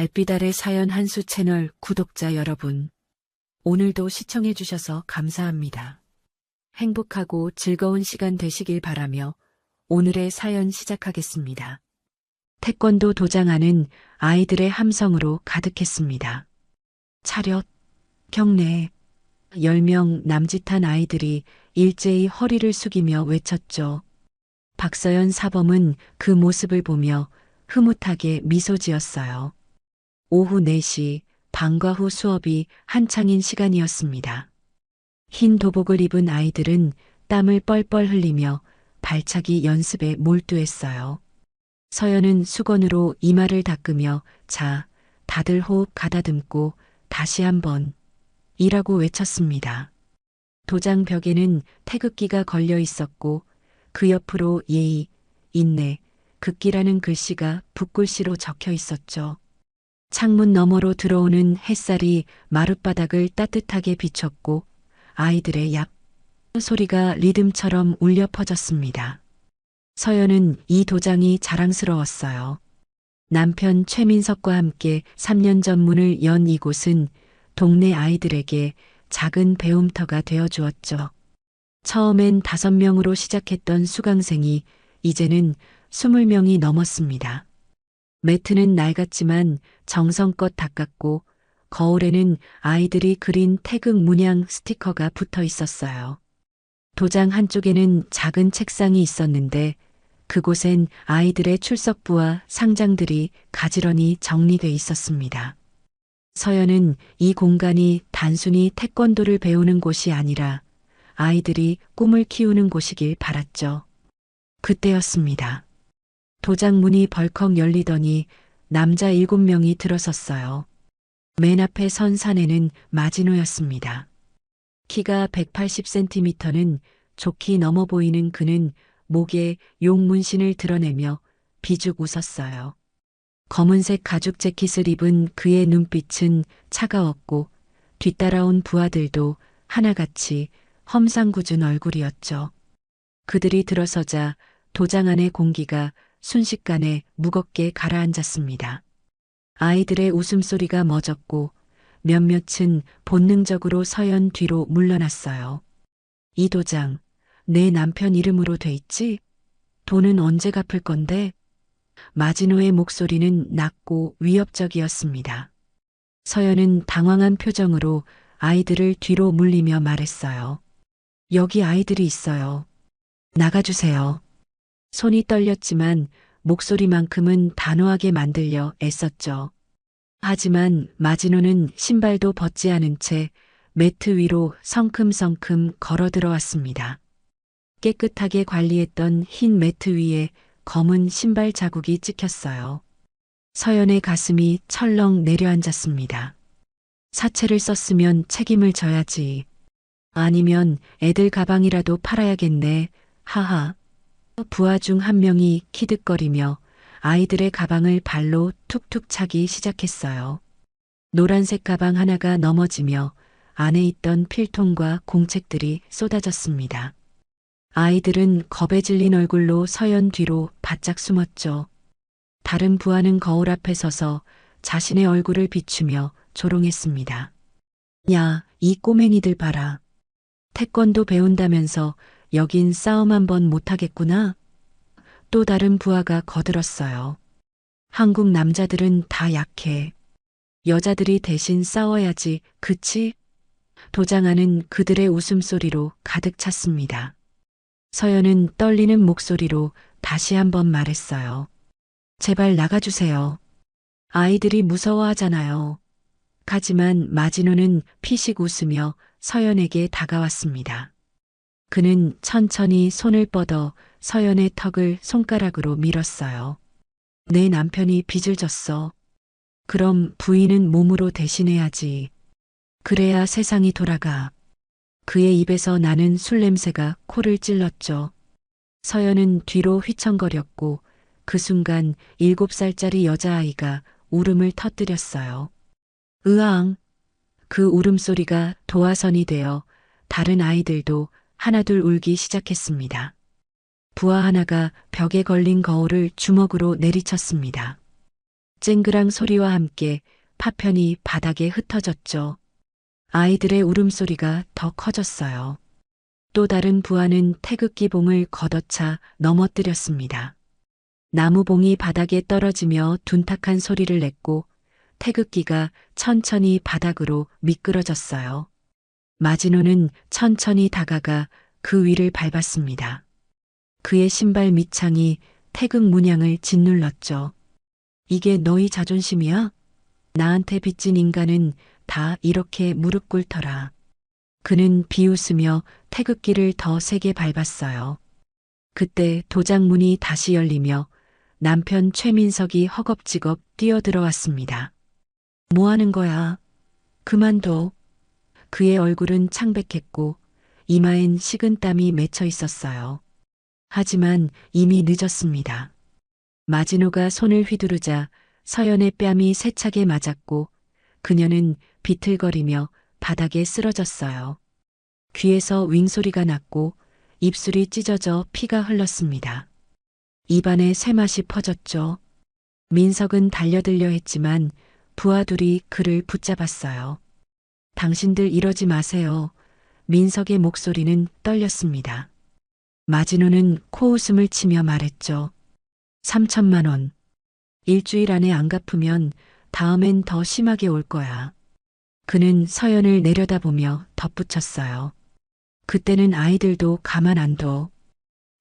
달빛 아래 사연 한수 채널 구독자 여러분, 오늘도 시청해주셔서 감사합니다. 행복하고 즐거운 시간 되시길 바라며 오늘의 사연 시작하겠습니다. 태권도 도장 안은 아이들의 함성으로 가득했습니다. 차렷, 경례, 10명 남짓한 아이들이 일제히 허리를 숙이며 외쳤죠. 박서연 사범은 그 모습을 보며 흐뭇하게 미소 지었어요. 오후 4시 방과 후 수업이 한창인 시간이었습니다. 흰 도복을 입은 아이들은 땀을 뻘뻘 흘리며 발차기 연습에 몰두했어요. 서연은 수건으로 이마를 닦으며 자, 다들 호흡 가다듬고 다시 한번 이라고 외쳤습니다. 도장 벽에는 태극기가 걸려 있었고 그 옆으로 예의, 인내, 극기라는 글씨가 붓글씨로 적혀 있었죠. 창문 너머로 들어오는 햇살이 마룻바닥을 따뜻하게 비췄고 아이들의 얍 소리가 리듬처럼 울려 퍼졌습니다. 서연은 이 도장이 자랑스러웠어요. 남편 최민석과 함께 3년 전 문을 연 이곳은 동네 아이들에게 작은 배움터가 되어 주었죠. 처음엔 5명으로 시작했던 수강생이 이제는 20명이 넘었습니다. 매트는 낡았지만 정성껏 닦았고 거울에는 아이들이 그린 태극 문양 스티커가 붙어 있었어요. 도장 한쪽에는 작은 책상이 있었는데 그곳엔 아이들의 출석부와 상장들이 가지런히 정리돼 있었습니다. 서연은 이 공간이 단순히 태권도를 배우는 곳이 아니라 아이들이 꿈을 키우는 곳이길 바랐죠. 그때였습니다. 도장 문이 벌컥 열리더니 남자 7명이 들어섰어요. 맨 앞에 선 사내는 마지노였습니다. 키가 180cm는 좋게 넘어 보이는 그는 목에 용 문신을 드러내며 비죽 웃었어요. 검은색 가죽 재킷을 입은 그의 눈빛은 차가웠고 뒤따라온 부하들도 하나같이 험상궂은 얼굴이었죠. 그들이 들어서자 도장 안의 공기가 순식간에 무겁게 가라앉았습니다. 아이들의 웃음소리가 멎었고 몇몇은 본능적으로 서연 뒤로 물러났어요. 이 도장, 내 남편 이름으로 돼 있지? 돈은 언제 갚을 건데? 마지노의 목소리는 낮고 위협적이었습니다. 서연은 당황한 표정으로 아이들을 뒤로 물리며 말했어요. 여기 아이들이 있어요. 나가주세요. 손이 떨렸지만 목소리만큼은 단호하게 만들려 애썼죠. 하지만 마지노는 신발도 벗지 않은 채 매트 위로 성큼성큼 걸어 들어왔습니다. 깨끗하게 관리했던 흰 매트 위에 검은 신발 자국이 찍혔어요. 서연의 가슴이 철렁 내려앉았습니다. 사채를 썼으면 책임을 져야지. 아니면 애들 가방이라도 팔아야겠네. 하하. 부하 중 한 명이 키득거리며 아이들의 가방을 발로 툭툭 차기 시작했어요. 노란색 가방 하나가 넘어지며 안에 있던 필통과 공책들이 쏟아졌습니다. 아이들은 겁에 질린 얼굴로 서연 뒤로 바짝 숨었죠. 다른 부하는 거울 앞에 서서 자신의 얼굴을 비추며 조롱했습니다. 야, 이 꼬맹이들 봐라. 태권도 배운다면서 여긴 싸움 한번 못하겠구나. 또 다른 부하가 거들었어요. 한국 남자들은 다 약해. 여자들이 대신 싸워야지, 그치? 도장 안은 그들의 웃음소리로 가득 찼습니다. 서연은 떨리는 목소리로 다시 한번 말했어요. 제발 나가주세요. 아이들이 무서워하잖아요. 하지만 마지노는 피식 웃으며 서연에게 다가왔습니다. 그는 천천히 손을 뻗어 서연의 턱을 손가락으로 밀었어요. 내 남편이 빚을 졌어. 그럼 부인은 몸으로 대신해야지. 그래야 세상이 돌아가. 그의 입에서 나는 술 냄새가 코를 찔렀죠. 서연은 뒤로 휘청거렸고 그 순간 7살짜리 여자아이가 울음을 터뜨렸어요. 으앙! 그 울음소리가 도화선이 되어 다른 아이들도 하나둘 울기 시작했습니다. 부하 하나가 벽에 걸린 거울을 주먹으로 내리쳤습니다. 쨍그랑 소리와 함께 파편이 바닥에 흩어졌죠. 아이들의 울음소리가 더 커졌어요. 또 다른 부하는 태극기 봉을 걷어차 넘어뜨렸습니다. 나무봉이 바닥에 떨어지며 둔탁한 소리를 냈고 태극기가 천천히 바닥으로 미끄러졌어요. 마지노는 천천히 다가가 그 위를 밟았습니다. 그의 신발 밑창이 태극 문양을 짓눌렀죠. 이게 너희 자존심이야? 나한테 빚진 인간은 다 이렇게 무릎 꿇더라. 그는 비웃으며 태극기를 더 세게 밟았어요. 그때 도장문이 다시 열리며 남편 최민석이 허겁지겁 뛰어들어왔습니다. 뭐 하는 거야? 그만둬. 그의 얼굴은 창백했고 이마엔 식은땀이 맺혀 있었어요. 하지만 이미 늦었습니다. 마지노가 손을 휘두르자 서연의 뺨이 세차게 맞았고 그녀는 비틀거리며 바닥에 쓰러졌어요. 귀에서 윙소리가 났고 입술이 찢어져 피가 흘렀습니다. 입안에 쇠맛이 퍼졌죠. 민석은 달려들려 했지만 부하들이 그를 붙잡았어요. 당신들 이러지 마세요. 민석의 목소리는 떨렸습니다. 마지노는 코웃음을 치며 말했죠. 3천만 원. 일주일 안에 안 갚으면 다음엔 더 심하게 올 거야. 그는 서연을 내려다보며 덧붙였어요. 그때는 아이들도 가만 안 둬.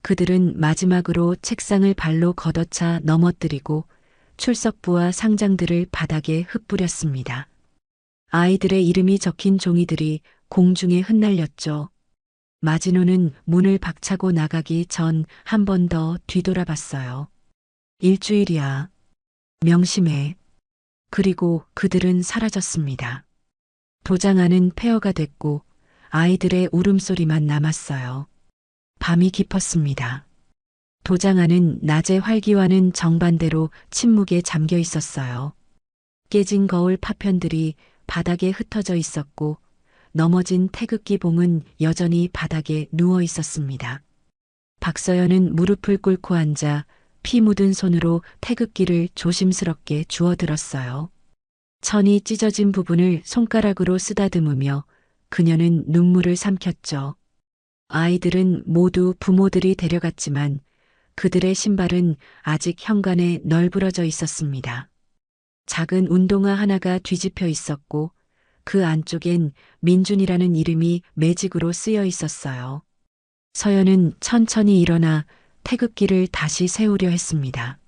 그들은 마지막으로 책상을 발로 걷어차 넘어뜨리고 출석부와 상장들을 바닥에 흩뿌렸습니다. 아이들의 이름이 적힌 종이들이 공중에 흩날렸죠. 마지노는 문을 박차고 나가기 전 한 번 더 뒤돌아봤어요. 일주일이야. 명심해. 그리고 그들은 사라졌습니다. 도장 안은 폐허가 됐고 아이들의 울음소리만 남았어요. 밤이 깊었습니다. 도장 안은 낮의 활기와는 정반대로 침묵에 잠겨 있었어요. 깨진 거울 파편들이 바닥에 흩어져 있었고 넘어진 태극기 봉은 여전히 바닥에 누워 있었습니다. 박서연은 무릎을 꿇고 앉아 피 묻은 손으로 태극기를 조심스럽게 주워들었어요. 천이 찢어진 부분을 손가락으로 쓰다듬으며 그녀는 눈물을 삼켰죠. 아이들은 모두 부모들이 데려갔지만 그들의 신발은 아직 현관에 널브러져 있었습니다. 작은 운동화 하나가 뒤집혀 있었고 그 안쪽엔 민준이라는 이름이 매직으로 쓰여 있었어요. 서연은 천천히 일어나 태극기를 다시 세우려 했습니다.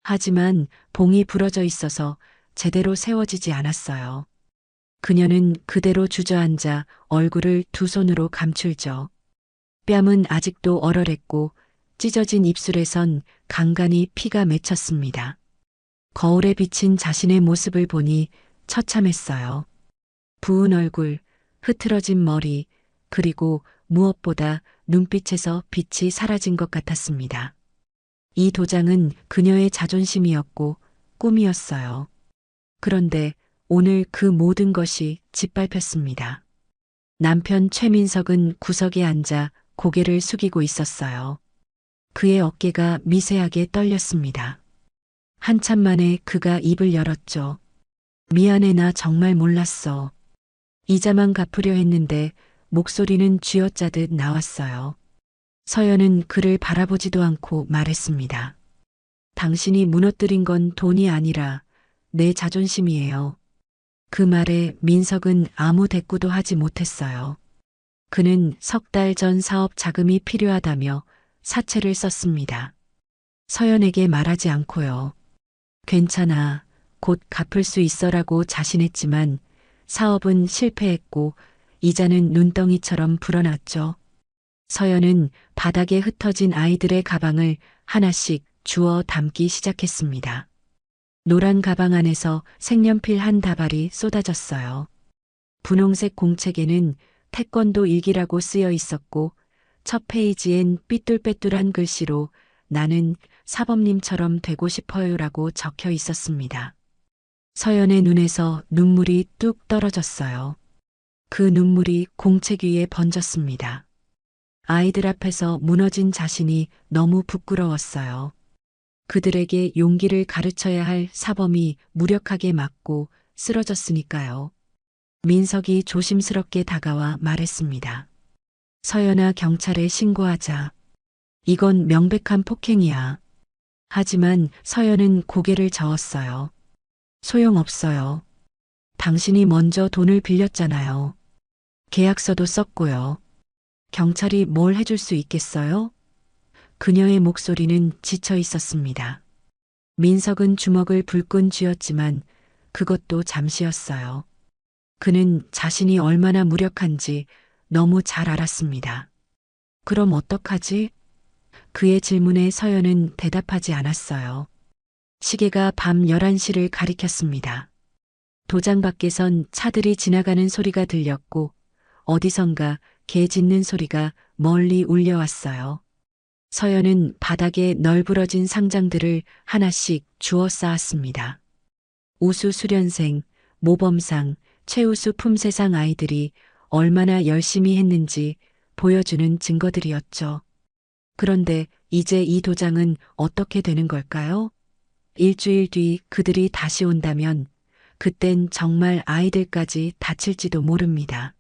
하지만 봉이 부러져 있어서 제대로 세워지지 않았어요. 그녀는 그대로 주저앉아 얼굴을 두 손으로 감출죠. 뺨은 아직도 얼얼했고 찢어진 입술에선 간간히 피가 맺혔습니다. 거울에 비친 자신의 모습을 보니 처참했어요. 부은 얼굴, 흐트러진 머리, 그리고 무엇보다 눈빛에서 빛이 사라진 것 같았습니다. 이 도장은 그녀의 자존심이었고 꿈이었어요. 그런데 오늘 그 모든 것이 짓밟혔습니다. 남편 최민석은 구석에 앉아 고개를 숙이고 있었어요. 그의 어깨가 미세하게 떨렸습니다. 한참 만에 그가 입을 열었죠. 미안해, 나 정말 몰랐어. 이자만 갚으려 했는데 목소리는 쥐어짜듯 나왔어요. 서연은 그를 바라보지도 않고 말했습니다. 당신이 무너뜨린 건 돈이 아니라 내 자존심이에요. 그 말에 민석은 아무 대꾸도 하지 못했어요. 그는 석 달 전 사업 자금이 필요하다며 사채를 썼습니다. 서연에게 말하지 않고요. 괜찮아, 곧 갚을 수 있어라고 자신했지만 사업은 실패했고 이자는 눈덩이처럼 불어났죠. 서연은 바닥에 흩어진 아이들의 가방을 하나씩 주워 담기 시작했습니다. 노란 가방 안에서 색연필 한 다발이 쏟아졌어요. 분홍색 공책에는 태권도 일기라고 쓰여 있었고 첫 페이지엔 삐뚤빼뚤한 글씨로 나는 사범님처럼 되고 싶어요라고 적혀 있었습니다. 서연의 눈에서 눈물이 뚝 떨어졌어요. 그 눈물이 공책 위에 번졌습니다. 아이들 앞에서 무너진 자신이 너무 부끄러웠어요. 그들에게 용기를 가르쳐야 할 사범이 무력하게 맞고 쓰러졌으니까요. 민석이 조심스럽게 다가와 말했습니다. 서연아, 경찰에 신고하자. 이건 명백한 폭행이야. 하지만 서연은 고개를 저었어요. 소용없어요. 당신이 먼저 돈을 빌렸잖아요. 계약서도 썼고요. 경찰이 뭘 해줄 수 있겠어요? 그녀의 목소리는 지쳐 있었습니다. 민석은 주먹을 불끈 쥐었지만 그것도 잠시였어요. 그는 자신이 얼마나 무력한지 너무 잘 알았습니다. 그럼 어떡하지? 그의 질문에 서연은 대답하지 않았어요. 시계가 밤 11시를 가리켰습니다. 도장 밖에선 차들이 지나가는 소리가 들렸고 어디선가 개 짖는 소리가 멀리 울려왔어요. 서연은 바닥에 널브러진 상장들을 하나씩 주워 쌓았습니다. 우수 수련생, 모범상, 최우수 품새상 아이들이 얼마나 열심히 했는지 보여주는 증거들이었죠. 그런데 이제 이 도장은 어떻게 되는 걸까요? 일주일 뒤 그들이 다시 온다면 그땐 정말 아이들까지 다칠지도 모릅니다.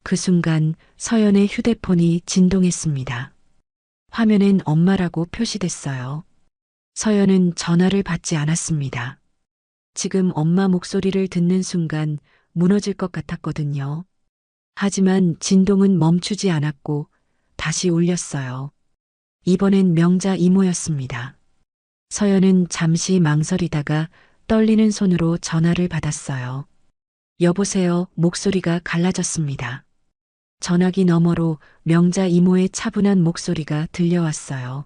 그 순간 서연의 휴대폰이 진동했습니다. 화면엔 엄마라고 표시됐어요. 서연은 전화를 받지 않았습니다. 지금 엄마 목소리를 듣는 순간 무너질 것 같았거든요. 하지만 진동은 멈추지 않았고 다시 울렸어요. 이번엔 명자 이모였습니다. 서연은 잠시 망설이다가 떨리는 손으로 전화를 받았어요. 여보세요. 목소리가 갈라졌습니다. 전화기 너머로 명자 이모의 차분한 목소리가 들려왔어요.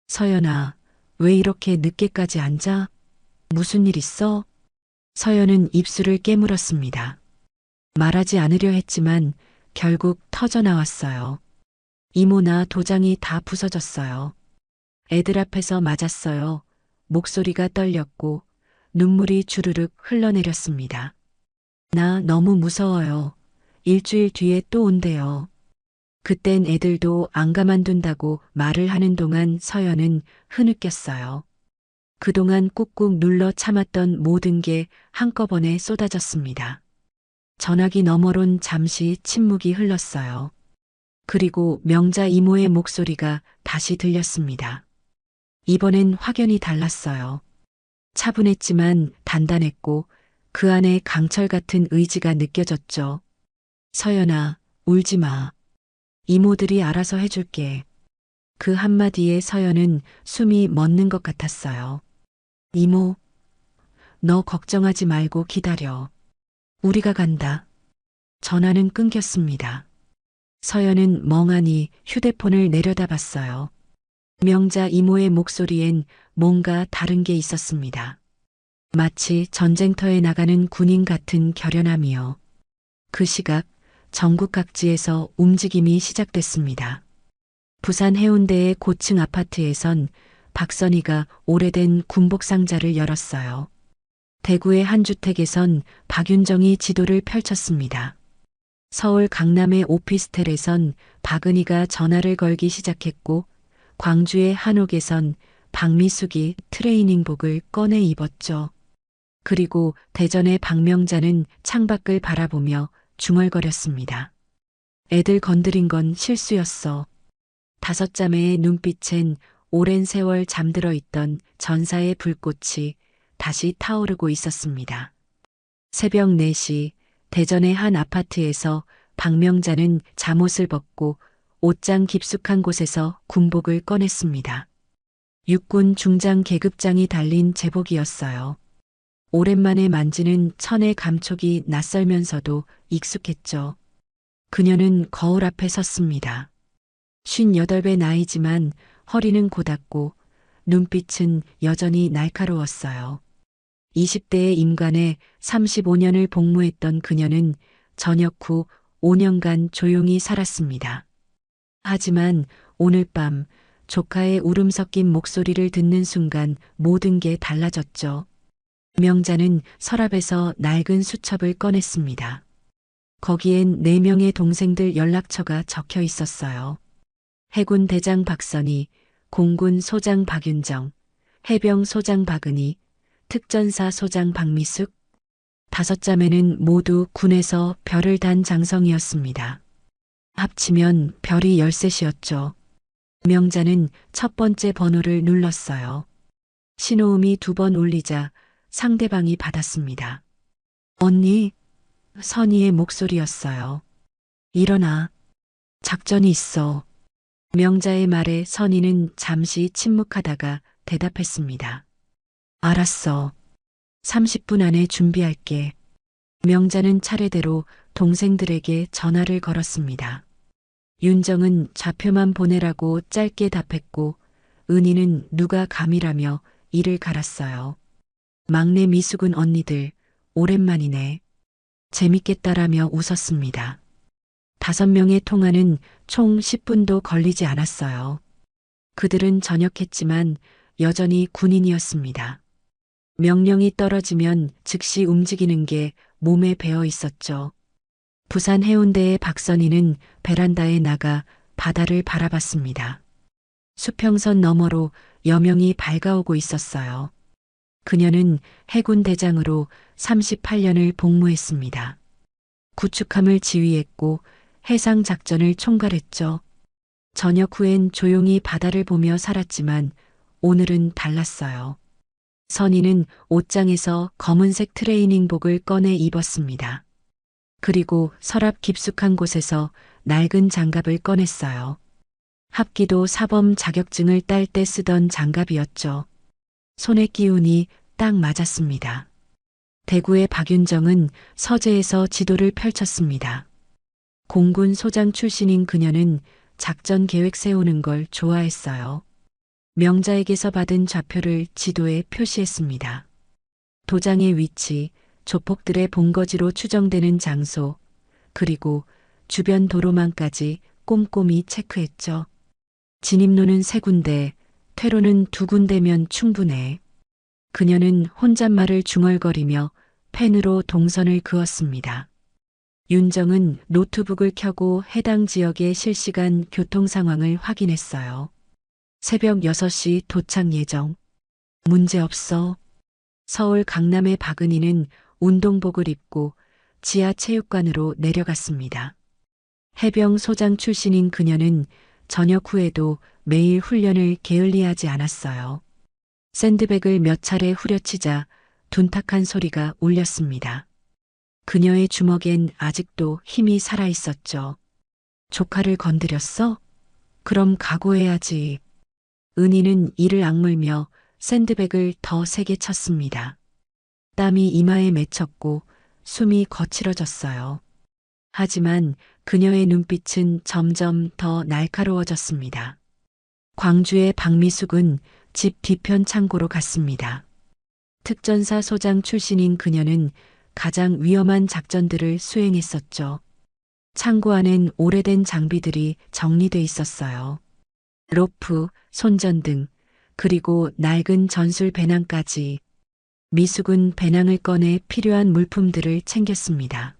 서연아, 왜 이렇게 늦게까지 앉아? 무슨 일 있어? 서연은 입술을 깨물었습니다. 말하지 않으려 했지만 결국 터져 나왔어요. 이모, 나 도장이 다 부서졌어요. 애들 앞에서 맞았어요. 목소리가 떨렸고 눈물이 주르륵 흘러내렸습니다. 나 너무 무서워요. 일주일 뒤에 또 온대요. 그땐 애들도 안 가만둔다고 말을 하는 동안 서연은 흐느꼈어요. 그동안 꾹꾹 눌러 참았던 모든 게 한꺼번에 쏟아졌습니다. 전화기 너머론 잠시 침묵이 흘렀어요. 그리고 명자 이모의 목소리가 다시 들렸습니다. 이번엔 확연히 달랐어요. 차분했지만 단단했고 그 안에 강철 같은 의지가 느껴졌죠. 서연아, 울지 마. 이모들이 알아서 해줄게. 그 한마디에 서연은 숨이 멎는 것 같았어요. 이모, 너 걱정하지 말고 기다려. 우리가 간다. 전화는 끊겼습니다. 서연은 멍하니 휴대폰을 내려다봤어요. 명자 이모의 목소리엔 뭔가 다른 게 있었습니다. 마치 전쟁터에 나가는 군인 같은 결연함이요. 그 시각 전국 각지에서 움직임이 시작됐습니다. 부산 해운대의 고층 아파트에선 박선희가 오래된 군복 상자를 열었어요. 대구의 한 주택에선 박윤정이 지도를 펼쳤습니다. 서울 강남의 오피스텔에선 박은희가 전화를 걸기 시작했고 광주의 한옥에선 박미숙이 트레이닝복을 꺼내 입었죠. 그리고 대전의 박명자는 창밖을 바라보며 중얼거렸습니다. 애들 건드린 건 실수였어. 다섯 자매의 눈빛엔 오랜 세월 잠들어 있던 전사의 불꽃이 다시 타오르고 있었습니다. 새벽 4시 대전의 한 아파트에서 박명자는 잠옷을 벗고 옷장 깊숙한 곳에서 군복을 꺼냈습니다. 육군 중장 계급장이 달린 제복이었어요. 오랜만에 만지는 천의 감촉이 낯설면서도 익숙했죠. 그녀는 거울 앞에 섰습니다. 58배 나이지만 허리는 고닫고 눈빛은 여전히 날카로웠어요. 20대의 임관에 35년을 복무했던 그녀는 전역 후 5년간 조용히 살았습니다. 하지만 오늘 밤 조카의 울음 섞인 목소리를 듣는 순간 모든 게 달라졌죠. 명자는 서랍에서 낡은 수첩을 꺼냈습니다. 거기엔 4명의 동생들 연락처가 적혀 있었어요. 해군 대장 박선희, 공군 소장 박윤정, 해병 소장 박은희, 특전사 소장 박미숙, 5자매는 모두 군에서 별을 단 장성이었습니다. 합치면 별이 13이었죠. 명자는 첫 번째 번호를 눌렀어요. 신호음이 2번 울리자 상대방이 받았습니다. 언니, 선희의 목소리였어요. 일어나. 작전이 있어. 명자의 말에 선희는 잠시 침묵하다가 대답했습니다. 알았어. 30분 안에 준비할게. 명자는 차례대로 동생들에게 전화를 걸었습니다. 윤정은 좌표만 보내라고 짧게 답했고 은희는 누가 감이라며 이를 갈았어요. 막내 미숙은 언니들 오랜만이네. 재밌겠다라며 웃었습니다. 5명의 통화는 총 10분도 걸리지 않았어요. 그들은 전역했지만 여전히 군인이었습니다. 명령이 떨어지면 즉시 움직이는 게 몸에 배어 있었죠. 부산 해운대의 박선희는 베란다에 나가 바다를 바라봤습니다. 수평선 너머로 여명이 밝아오고 있었어요. 그녀는 해군 대장으로 38년을 복무했습니다. 구축함을 지휘했고 해상 작전을 총괄했죠. 저녁 후엔 조용히 바다를 보며 살았지만 오늘은 달랐어요. 선희는 옷장에서 검은색 트레이닝복을 꺼내 입었습니다. 그리고 서랍 깊숙한 곳에서 낡은 장갑을 꺼냈어요. 합기도 사범 자격증을 딸 때 쓰던 장갑이었죠. 손에 끼우니 딱 맞았습니다. 대구의 박윤정은 서재에서 지도를 펼쳤습니다. 공군 소장 출신인 그녀는 작전 계획 세우는 걸 좋아했어요. 명자에게서 받은 좌표를 지도에 표시했습니다. 도장의 위치, 조폭들의 본거지로 추정되는 장소, 그리고 주변 도로망까지 꼼꼼히 체크했죠. 진입로는 3군데, 퇴로는 2군데면 충분해. 그녀는 혼잣말을 중얼거리며 펜으로 동선을 그었습니다. 윤정은 노트북을 켜고 해당 지역의 실시간 교통 상황을 확인했어요. 새벽 6시 도착 예정. 문제없어. 서울 강남의 박은희는 운동복을 입고 지하 체육관으로 내려갔습니다. 해병 소장 출신인 그녀는 저녁 후에도 매일 훈련을 게을리하지 않았어요. 샌드백을 몇 차례 후려치자 둔탁한 소리가 울렸습니다. 그녀의 주먹엔 아직도 힘이 살아있었죠. 조카를 건드렸어? 그럼 각오해야지. 은희는 이를 악물며 샌드백을 더 세게 쳤습니다. 땀이 이마에 맺혔고 숨이 거칠어졌어요. 하지만 그녀의 눈빛은 점점 더 날카로워졌습니다. 광주의 박미숙은 집 뒤편 창고로 갔습니다. 특전사 소장 출신인 그녀는 가장 위험한 작전들을 수행했었죠. 창고 안엔 오래된 장비들이 정리돼 있었어요. 로프, 손전등, 그리고 낡은 전술 배낭까지. 미숙은 배낭을 꺼내 필요한 물품들을 챙겼습니다.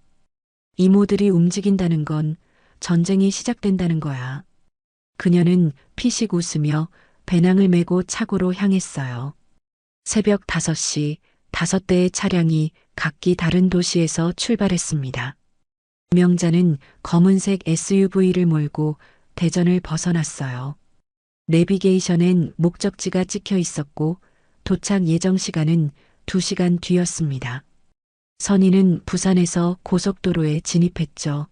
이모들이 움직인다는 건 전쟁이 시작된다는 거야. 그녀는 피식 웃으며 배낭을 메고 차고로 향했어요. 새벽 5시 5대의 차량이 각기 다른 도시에서 출발했습니다. 명자는 검은색 SUV를 몰고 대전을 벗어났어요. 내비게이션엔 목적지가 찍혀 있었고 도착 예정 시간은 2시간 뒤였습니다. 선희는 부산에서 고속도로에 진입했죠.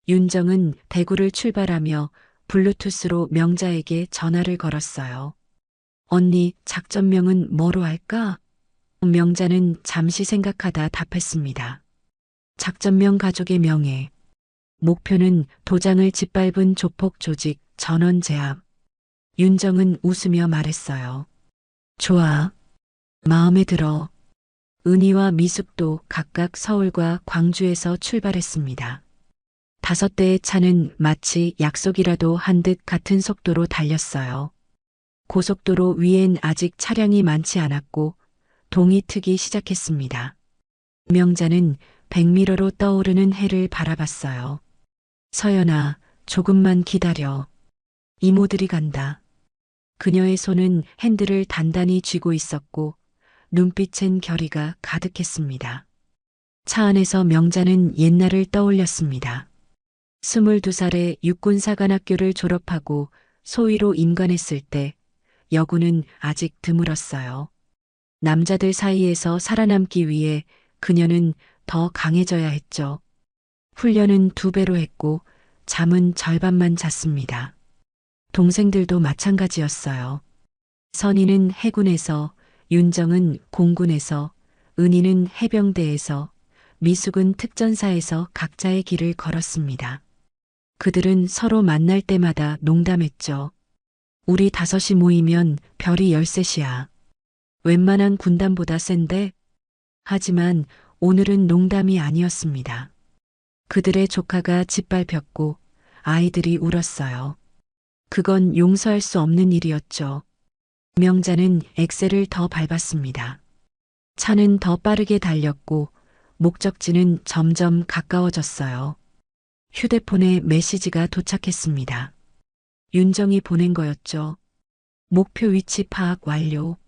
윤정은 대구를 출발하며 블루투스로 명자에게 전화를 걸었어요. 언니, 작전명은 뭐로 할까? 명자는 잠시 생각하다 답했습니다. 작전명 가족의 명예. 목표는 도장을 짓밟은 조폭 조직 전원 제압. 윤정은 웃으며 말했어요. 좋아. 마음에 들어. 은희와 미숙도 각각 서울과 광주에서 출발했습니다. 5대의 차는 마치 약속이라도 한 듯 같은 속도로 달렸어요. 고속도로 위엔 아직 차량이 많지 않았고 동이 트기 시작했습니다. 명자는 백미러로 떠오르는 해를 바라봤어요. 서연아, 조금만 기다려. 이모들이 간다. 그녀의 손은 핸들을 단단히 쥐고 있었고 눈빛엔 결의가 가득했습니다. 차 안에서 명자는 옛날을 떠올렸습니다. 22살에 육군사관학교를 졸업하고 소위로 임관했을 때 여군은 아직 드물었어요. 남자들 사이에서 살아남기 위해 그녀는 더 강해져야 했죠. 훈련은 2배로 했고 잠은 절반만 잤습니다. 동생들도 마찬가지였어요. 선희는 해군에서, 윤정은 공군에서, 은희는 해병대에서, 미숙은 특전사에서 각자의 길을 걸었습니다. 그들은 서로 만날 때마다 농담했죠. 우리 5이 모이면 별이 13이야. 웬만한 군단보다 센데? 하지만 오늘은 농담이 아니었습니다. 그들의 조카가 짓밟혔고 아이들이 울었어요. 그건 용서할 수 없는 일이었죠. 명자는 엑셀을 더 밟았습니다. 차는 더 빠르게 달렸고 목적지는 점점 가까워졌어요. 휴대폰에 메시지가 도착했습니다. 윤정이 보낸 거였죠. 목표 위치 파악 완료.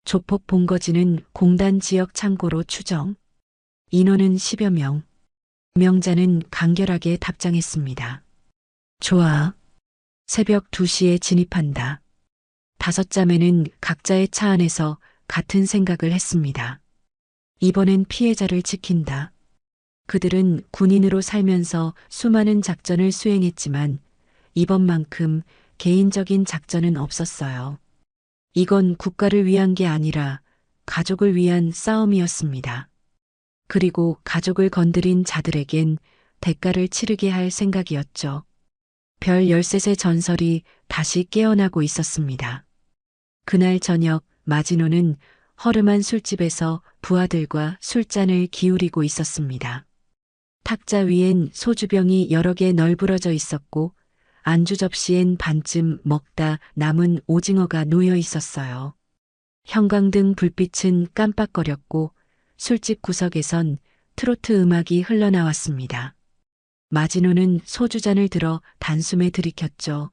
조폭 본거지는 공단 지역 창고로 추정. 인원은 10여 명. 명자는 간결하게 답장했습니다. 좋아. 새벽 2시에 진입한다. 5자매는 각자의 차 안에서 같은 생각을 했습니다. 이번엔 피해자를 지킨다. 그들은 군인으로 살면서 수많은 작전을 수행했지만 이번만큼 개인적인 작전은 없었어요. 이건 국가를 위한 게 아니라 가족을 위한 싸움이었습니다. 그리고 가족을 건드린 자들에겐 대가를 치르게 할 생각이었죠. 별 13의 전설이 다시 깨어나고 있었습니다. 그날 저녁 마지노는 허름한 술집에서 부하들과 술잔을 기울이고 있었습니다. 탁자 위엔 소주병이 여러 개 널브러져 있었고 안주 접시엔 반쯤 먹다 남은 오징어가 놓여 있었어요. 형광등 불빛은 깜빡거렸고 술집 구석에선 트로트 음악이 흘러나왔습니다. 마지노는 소주잔을 들어 단숨에 들이켰죠.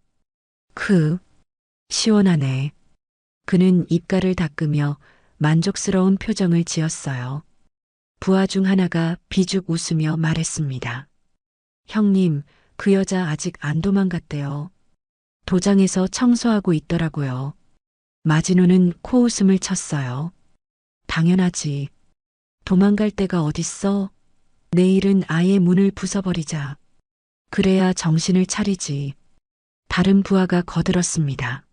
시원하네. 그는 입가를 닦으며 만족스러운 표정을 지었어요. 부하 중 하나가 비죽 웃으며 말했습니다. 형님, 그 여자 아직 안 도망갔대요. 도장에서 청소하고 있더라고요. 마지노는 코웃음을 쳤어요. 당연하지. 도망갈 데가 어딨어? 내일은 아예 문을 부숴버리자. 그래야 정신을 차리지. 다른 부하가 거들었습니다.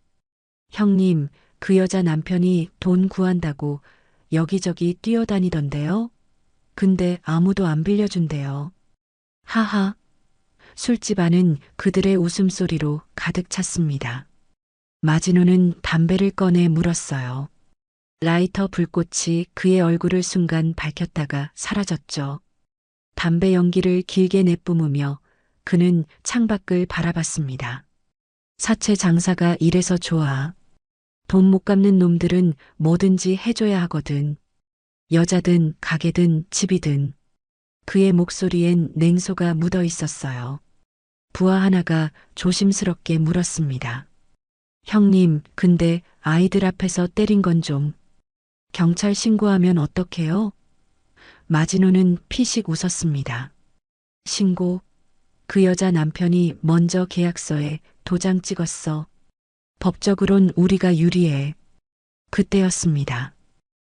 형님, 그 여자 남편이 돈 구한다고 여기저기 뛰어다니던데요? 근데 아무도 안 빌려준대요. 하하. 술집 안은 그들의 웃음소리로 가득 찼습니다. 마지노는 담배를 꺼내 물었어요. 라이터 불꽃이 그의 얼굴을 순간 밝혔다가 사라졌죠. 담배 연기를 길게 내뿜으며 그는 창밖을 바라봤습니다. 사채 장사가 이래서 좋아. 돈 못 갚는 놈들은 뭐든지 해줘야 하거든. 여자든 가게든 집이든. 그의 목소리엔 냉소가 묻어 있었어요. 부하 하나가 조심스럽게 물었습니다. 형님, 근데 아이들 앞에서 때린 건 좀. 경찰 신고하면 어떡해요? 마지노는 피식 웃었습니다. 신고? 그 여자 남편이 먼저 계약서에 도장 찍었어. 법적으론 우리가 유리해. 그때였습니다.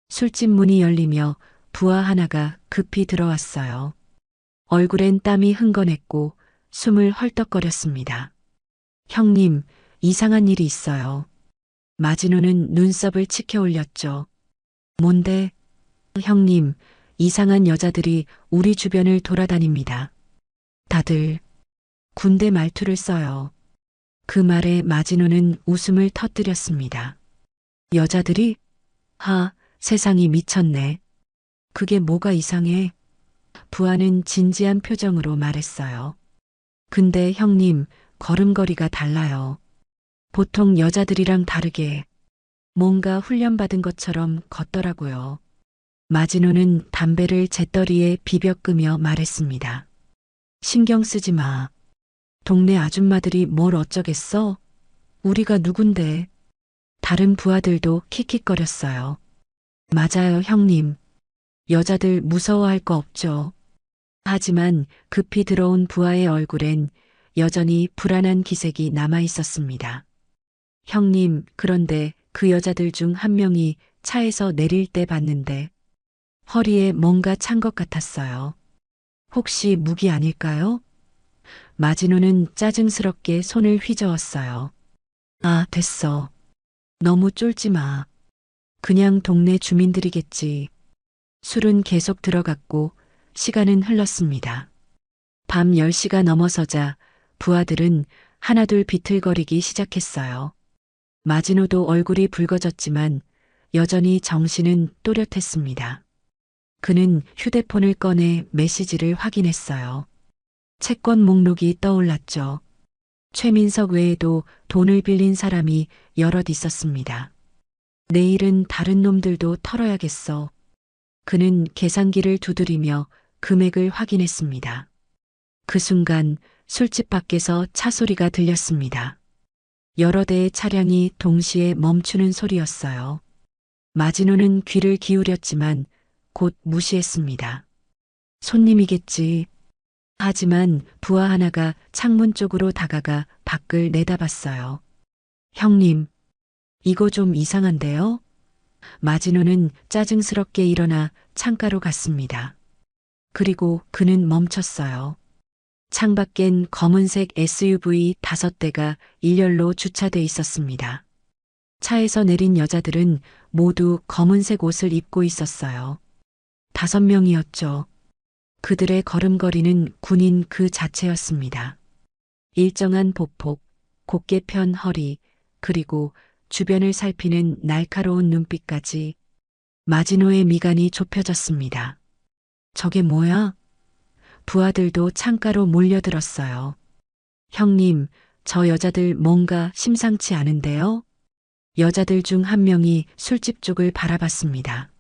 술집 문이 열리며 부하 하나가 급히 들어왔어요. 얼굴엔 땀이 흥건했고 숨을 헐떡거렸습니다. 형님, 이상한 일이 있어요. 마지노는 눈썹을 치켜 올렸죠. 뭔데? 형님, 이상한 여자들이 우리 주변을 돌아다닙니다. 다들 군대 말투를 써요. 그 말에 마지노는 웃음을 터뜨렸습니다. 여자들이? 세상이 미쳤네. 그게 뭐가 이상해? 부하는 진지한 표정으로 말했어요. 근데 형님, 걸음걸이가 달라요. 보통 여자들이랑 다르게 뭔가 훈련받은 것처럼 걷더라고요. 마지노는 담배를 재떨이에 비벼 끄며 말했습니다. 신경 쓰지 마. 동네 아줌마들이 뭘 어쩌겠어? 우리가 누군데? 다른 부하들도 킥킥거렸어요. 맞아요, 형님. 여자들 무서워할 거 없죠. 하지만 급히 들어온 부하의 얼굴엔 여전히 불안한 기색이 남아 있었습니다. 형님, 그런데 그 여자들 중 한 명이 차에서 내릴 때 봤는데 허리에 뭔가 찬 것 같았어요. 혹시 무기 아닐까요? 마진호는 짜증스럽게 손을 휘저었어요. 아, 됐어. 너무 쫄지 마. 그냥 동네 주민들이겠지. 술은 계속 들어갔고 시간은 흘렀습니다. 밤 10시가 넘어서자 부하들은 하나둘 비틀거리기 시작했어요. 마진호도 얼굴이 붉어졌지만 여전히 정신은 또렷했습니다. 그는 휴대폰을 꺼내 메시지를 확인했어요. 채권 목록이 떠올랐죠. 최민석 외에도 돈을 빌린 사람이 여럿 있었습니다. 내일은 다른 놈들도 털어야겠어. 그는 계산기를 두드리며 금액을 확인했습니다. 그 순간 술집 밖에서 차 소리가 들렸습니다. 여러 대의 차량이 동시에 멈추는 소리였어요. 마진호는 귀를 기울였지만 곧 무시했습니다. 손님이겠지. 하지만 부하 하나가 창문 쪽으로 다가가 밖을 내다봤어요. 형님, 이거 좀 이상한데요? 마진호는 짜증스럽게 일어나 창가로 갔습니다. 그리고 그는 멈췄어요. 창밖엔 검은색 SUV 5대가 일렬로 주차돼 있었습니다. 차에서 내린 여자들은 모두 검은색 옷을 입고 있었어요. 5명이었죠. 그들의 걸음걸이는 군인 그 자체였습니다. 일정한 보폭, 곧게 편 허리, 그리고 주변을 살피는 날카로운 눈빛까지 마진호의 미간이 좁혀졌습니다. 저게 뭐야? 부하들도 창가로 몰려들었어요. 형님, 저 여자들 뭔가 심상치 않은데요? 여자들 중 한 명이 술집 쪽을 바라봤습니다.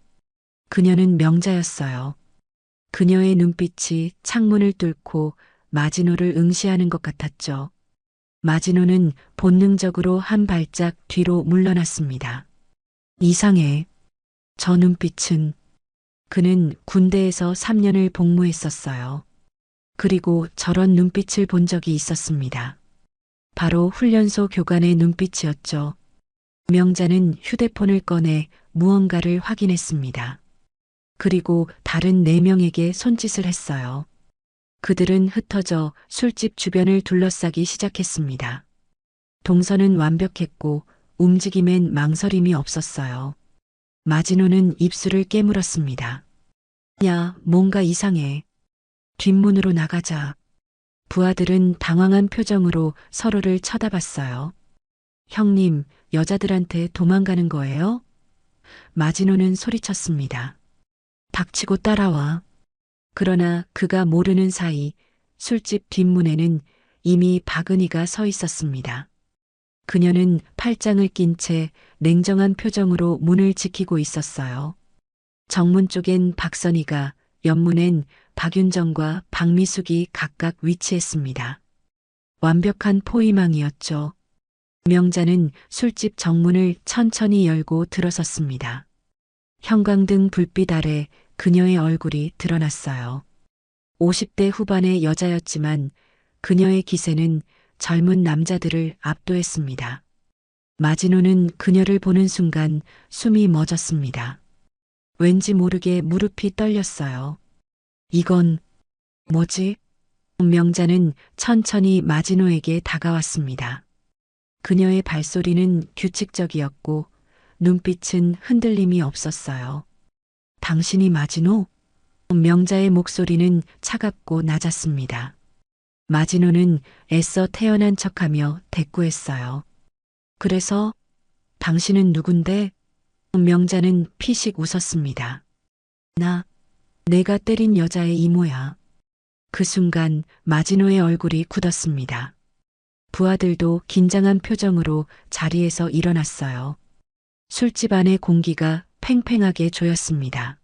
그녀는 명자였어요. 그녀의 눈빛이 창문을 뚫고 마진호를 응시하는 것 같았죠. 마진호는 본능적으로 한 발짝 뒤로 물러났습니다. 이상해. 저 눈빛은. 그는 군대에서 3년을 복무했었어요. 그리고 저런 눈빛을 본 적이 있었습니다. 바로 훈련소 교관의 눈빛이었죠. 명자는 휴대폰을 꺼내 무언가를 확인했습니다. 그리고 다른 4명에게 손짓을 했어요. 그들은 흩어져 술집 주변을 둘러싸기 시작했습니다. 동선은 완벽했고 움직임엔 망설임이 없었어요. 마진호는 입술을 깨물었습니다. 야, 뭔가 이상해. 뒷문으로 나가자. 부하들은 당황한 표정으로 서로를 쳐다봤어요. 형님, 여자들한테 도망가는 거예요? 마진호는 소리쳤습니다. 닥치고 따라와. 그러나 그가 모르는 사이 술집 뒷문에는 이미 박은희가 서 있었습니다. 그녀는 팔짱을 낀 채 냉정한 표정으로 문을 지키고 있었어요. 정문 쪽엔 박선희가, 옆문엔 박윤정과 박미숙이 각각 위치했습니다. 완벽한 포위망이었죠. 명자는 술집 정문을 천천히 열고 들어섰습니다. 형광등 불빛 아래 그녀의 얼굴이 드러났어요. 50대 후반의 여자였지만 그녀의 기세는 젊은 남자들을 압도했습니다. 마진호는 그녀를 보는 순간 숨이 멎었습니다. 왠지 모르게 무릎이 떨렸어요. 이건 뭐지? 명자는 천천히 마진호에게 다가왔습니다. 그녀의 발소리는 규칙적이었고 눈빛은 흔들림이 없었어요. 당신이 마진호? 명자의 목소리는 차갑고 낮았습니다. 마진호는 애써 태어난 척하며 대꾸했어요. 그래서 당신은 누군데? 명자는 피식 웃었습니다. 내가 때린 여자의 이모야. 그 순간 마진호의 얼굴이 굳었습니다. 부하들도 긴장한 표정으로 자리에서 일어났어요. 술집 안의 공기가 팽팽하게 조였습니다.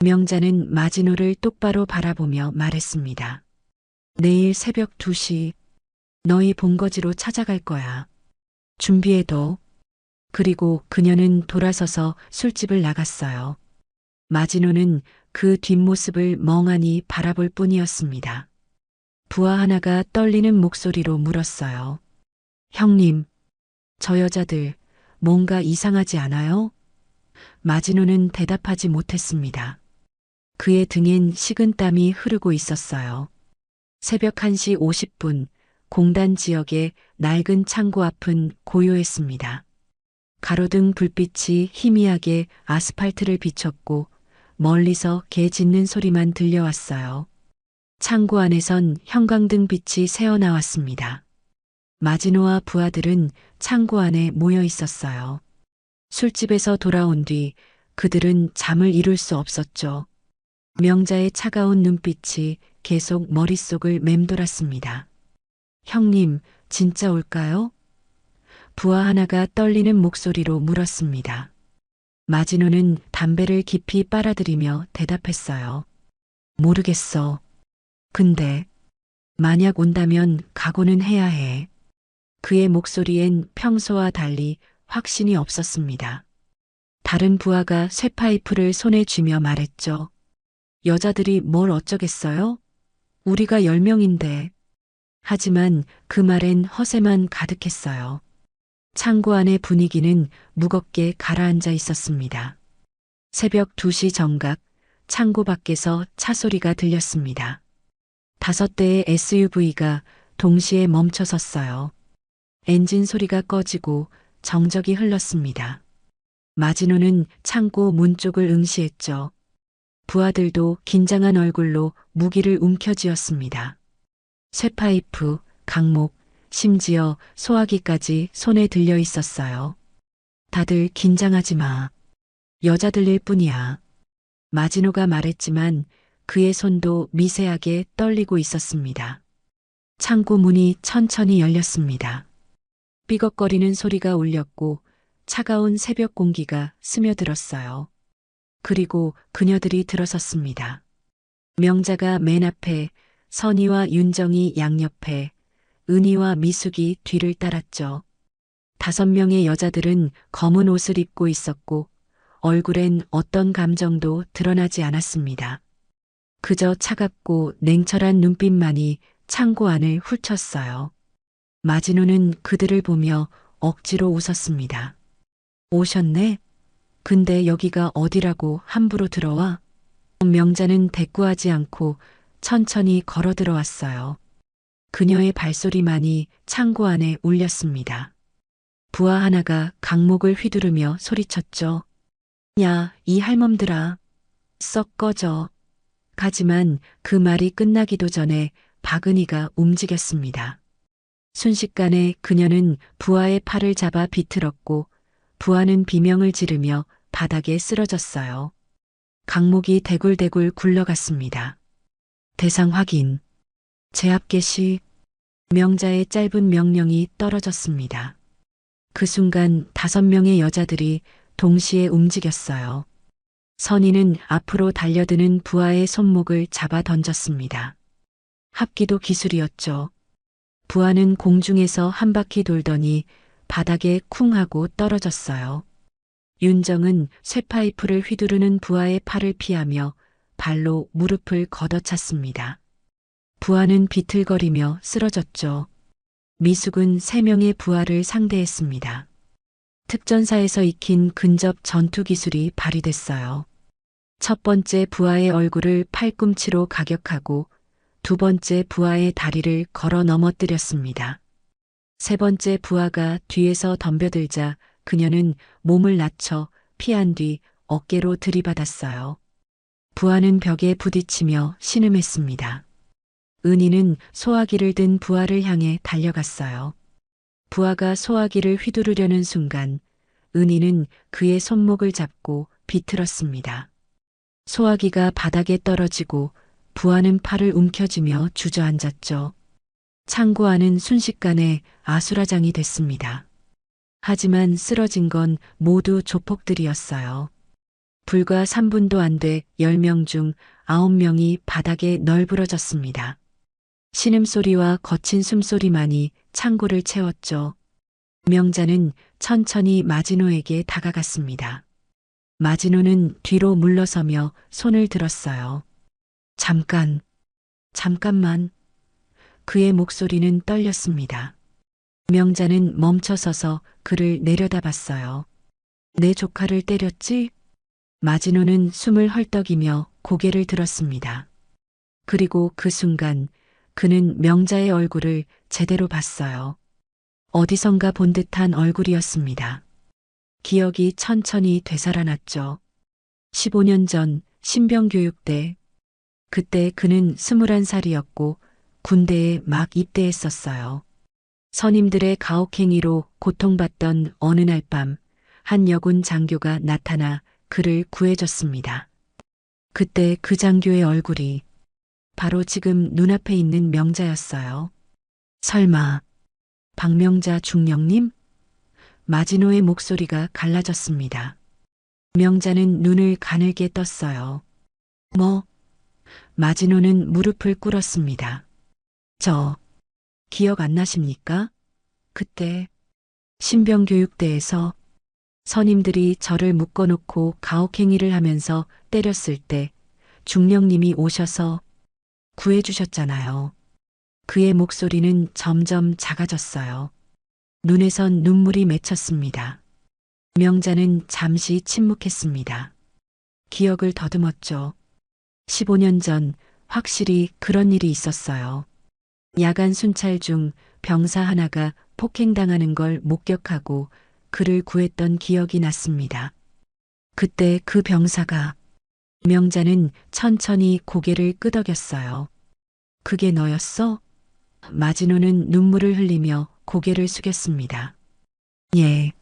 명자는 마진호를 똑바로 바라보며 말했습니다. 내일 새벽 2시 너희 본거지로 찾아갈 거야. 준비해둬. 그리고 그녀는 돌아서서 술집을 나갔어요. 마진호는 그 뒷모습을 멍하니 바라볼 뿐이었습니다. 부하 하나가 떨리는 목소리로 물었어요. 형님, 저 여자들 뭔가 이상하지 않아요? 마진호는 대답하지 못했습니다. 그의 등엔 식은땀이 흐르고 있었어요. 새벽 1시 50분, 공단 지역의 낡은 창고 앞은 고요했습니다. 가로등 불빛이 희미하게 아스팔트를 비췄고 멀리서 개 짖는 소리만 들려왔어요. 창고 안에선 형광등 빛이 새어나왔습니다. 마진호와 부하들은 창고 안에 모여 있었어요. 술집에서 돌아온 뒤 그들은 잠을 이룰 수 없었죠. 명자의 차가운 눈빛이 계속 머릿속을 맴돌았습니다. 형님, 진짜 올까요? 부하 하나가 떨리는 목소리로 물었습니다. 마진호는 담배를 깊이 빨아들이며 대답했어요. 모르겠어. 근데 만약 온다면 각오는 해야 해. 그의 목소리엔 평소와 달리 확신이 없었습니다. 다른 부하가 쇠파이프를 손에 쥐며 말했죠. 여자들이 뭘 어쩌겠어요? 우리가 10명인데. 하지만 그 말엔 허세만 가득했어요. 창고 안의 분위기는 무겁게 가라앉아 있었습니다. 새벽 2시 정각, 창고 밖에서 차 소리가 들렸습니다. 5대의 SUV가 동시에 멈춰 섰어요. 엔진 소리가 꺼지고 정적이 흘렀습니다. 마진호는 창고 문 쪽을 응시했죠. 부하들도 긴장한 얼굴로 무기를 움켜쥐었습니다. 쇠파이프, 강목, 심지어 소화기까지 손에 들려 있었어요. 다들 긴장하지 마. 여자들일 뿐이야. 마진호가 말했지만 그의 손도 미세하게 떨리고 있었습니다. 창고 문이 천천히 열렸습니다. 삐걱거리는 소리가 울렸고 차가운 새벽 공기가 스며들었어요. 그리고 그녀들이 들어섰습니다. 명자가 맨 앞에, 선희와 윤정이 양옆에, 은희와 미숙이 뒤를 따랐죠. 5명의 여자들은 검은 옷을 입고 있었고 얼굴엔 어떤 감정도 드러나지 않았습니다. 그저 차갑고 냉철한 눈빛만이 창고 안을 훑쳤어요. 마진호는 그들을 보며 억지로 웃었습니다. 오셨네? 근데 여기가 어디라고 함부로 들어와? 명자는 대꾸하지 않고 천천히 걸어 들어왔어요. 그녀의 발소리만이 창고 안에 울렸습니다. 부하 하나가 강목을 휘두르며 소리쳤죠. 야, 이 할멈들아. 썩 꺼져. 하지만 그 말이 끝나기도 전에 박은희가 움직였습니다. 순식간에 그녀는 부하의 팔을 잡아 비틀었고 부하는 비명을 지르며 바닥에 쓰러졌어요. 강목이 대굴대굴 굴러갔습니다. 대상 확인. 제압 개시. 명자의 짧은 명령이 떨어졌습니다. 그 순간 5명의 여자들이 동시에 움직였어요. 선희는 앞으로 달려드는 부하의 손목을 잡아 던졌습니다. 합기도 기술이었죠. 부하는 공중에서 한 바퀴 돌더니 바닥에 쿵 하고 떨어졌어요. 윤정은 쇠파이프를 휘두르는 부하의 팔을 피하며 발로 무릎을 걷어찼습니다. 부하는 비틀거리며 쓰러졌죠. 미숙은 3명의 부하를 상대했습니다. 특전사에서 익힌 근접 전투 기술이 발휘됐어요. 첫 번째 부하의 얼굴을 팔꿈치로 가격하고 두 번째 부하의 다리를 걸어 넘어뜨렸습니다. 세 번째 부하가 뒤에서 덤벼들자 그녀는 몸을 낮춰 피한 뒤 어깨로 들이받았어요. 부하는 벽에 부딪히며 신음했습니다. 은희는 소화기를 든 부하를 향해 달려갔어요. 부하가 소화기를 휘두르려는 순간 은희는 그의 손목을 잡고 비틀었습니다. 소화기가 바닥에 떨어지고 부하는 팔을 움켜쥐며 주저앉았죠. 창고 안은 순식간에 아수라장이 됐습니다. 하지만 쓰러진 건 모두 조폭들이었어요. 불과 3분도 안 돼 10명 중 9명이 바닥에 널브러졌습니다. 신음소리와 거친 숨소리만이 창고를 채웠죠. 명자는 천천히 마지노에게 다가갔습니다. 마지노는 뒤로 물러서며 손을 들었어요. 잠깐, 잠깐만. 그의 목소리는 떨렸습니다. 명자는 멈춰서서 그를 내려다봤어요. 내 조카를 때렸지? 마지노는 숨을 헐떡이며 고개를 들었습니다. 그리고 그 순간 그는 명자의 얼굴을 제대로 봤어요. 어디선가 본 듯한 얼굴이었습니다. 기억이 천천히 되살아났죠. 15년 전 신병교육대. 그때 그는 21살이었고 군대에 막 입대했었어요. 선임들의 가혹행위로 고통받던 어느 날 밤, 한 여군 장교가 나타나 그를 구해줬습니다. 그때 그 장교의 얼굴이 바로 지금 눈앞에 있는 명자였어요. 설마, 박명자 중령님? 마지노의 목소리가 갈라졌습니다. 명자는 눈을 가늘게 떴어요. 뭐? 마지노는 무릎을 꿇었습니다. 저, 기억 안 나십니까? 그때, 신병교육대에서 선임들이 저를 묶어놓고 가혹행위를 하면서 때렸을 때 중령님이 오셔서 구해주셨잖아요. 그의 목소리는 점점 작아졌어요. 눈에선 눈물이 맺혔습니다. 명자는 잠시 침묵했습니다. 기억을 더듬었죠. 15년 전 확실히 그런 일이 있었어요. 야간 순찰 중 병사 하나가 폭행당하는 걸 목격하고 그를 구했던 기억이 났습니다. 그때 그 병사가 명자는 천천히 고개를 끄덕였어요. 그게 너였어? 마지노는 눈물을 흘리며 고개를 숙였습니다. 예.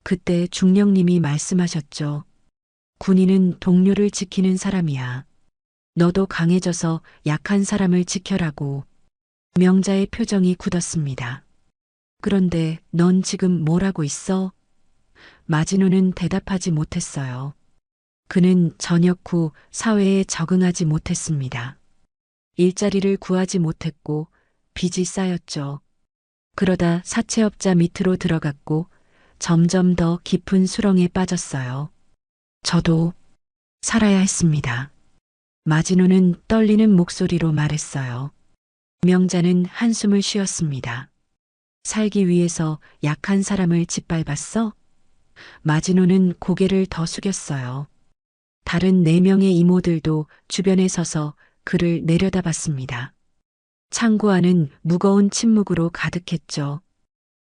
그때 중령님이 말씀하셨죠. 군인은 동료를 지키는 사람이야. 너도 강해져서 약한 사람을 지켜라고. 명자의 표정이 굳었습니다. 그런데 넌 지금 뭘 하고 있어? 마지노는 대답하지 못했어요. 그는 저녁 후 사회에 적응하지 못했습니다. 일자리를 구하지 못했고 빚이 쌓였죠. 그러다 사채업자 밑으로 들어갔고 점점 더 깊은 수렁에 빠졌어요. 저도 살아야 했습니다. 마지노는 떨리는 목소리로 말했어요. 명자는 한숨을 쉬었습니다. 살기 위해서 약한 사람을 짓밟았어? 마지노는 고개를 더 숙였어요. 다른 4명의 이모들도 주변에 서서 그를 내려다봤습니다. 창고 안은 무거운 침묵으로 가득했죠.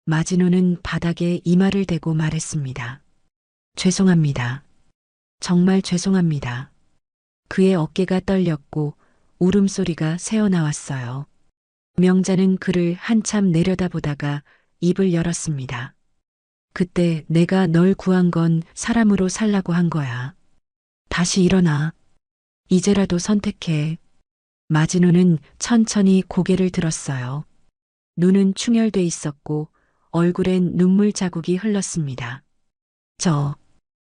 마지노는 바닥에 이마를 대고 말했습니다. 죄송합니다. 정말 죄송합니다. 그의 어깨가 떨렸고 울음소리가 새어나왔어요. 명자는 그를 한참 내려다보다가 입을 열었습니다. 그때 내가 널 구한 건 사람으로 살라고 한 거야. 다시 일어나. 이제라도 선택해. 마지노는 천천히 고개를 들었어요. 눈은 충혈돼 있었고 얼굴엔 눈물 자국이 흘렀습니다. 저,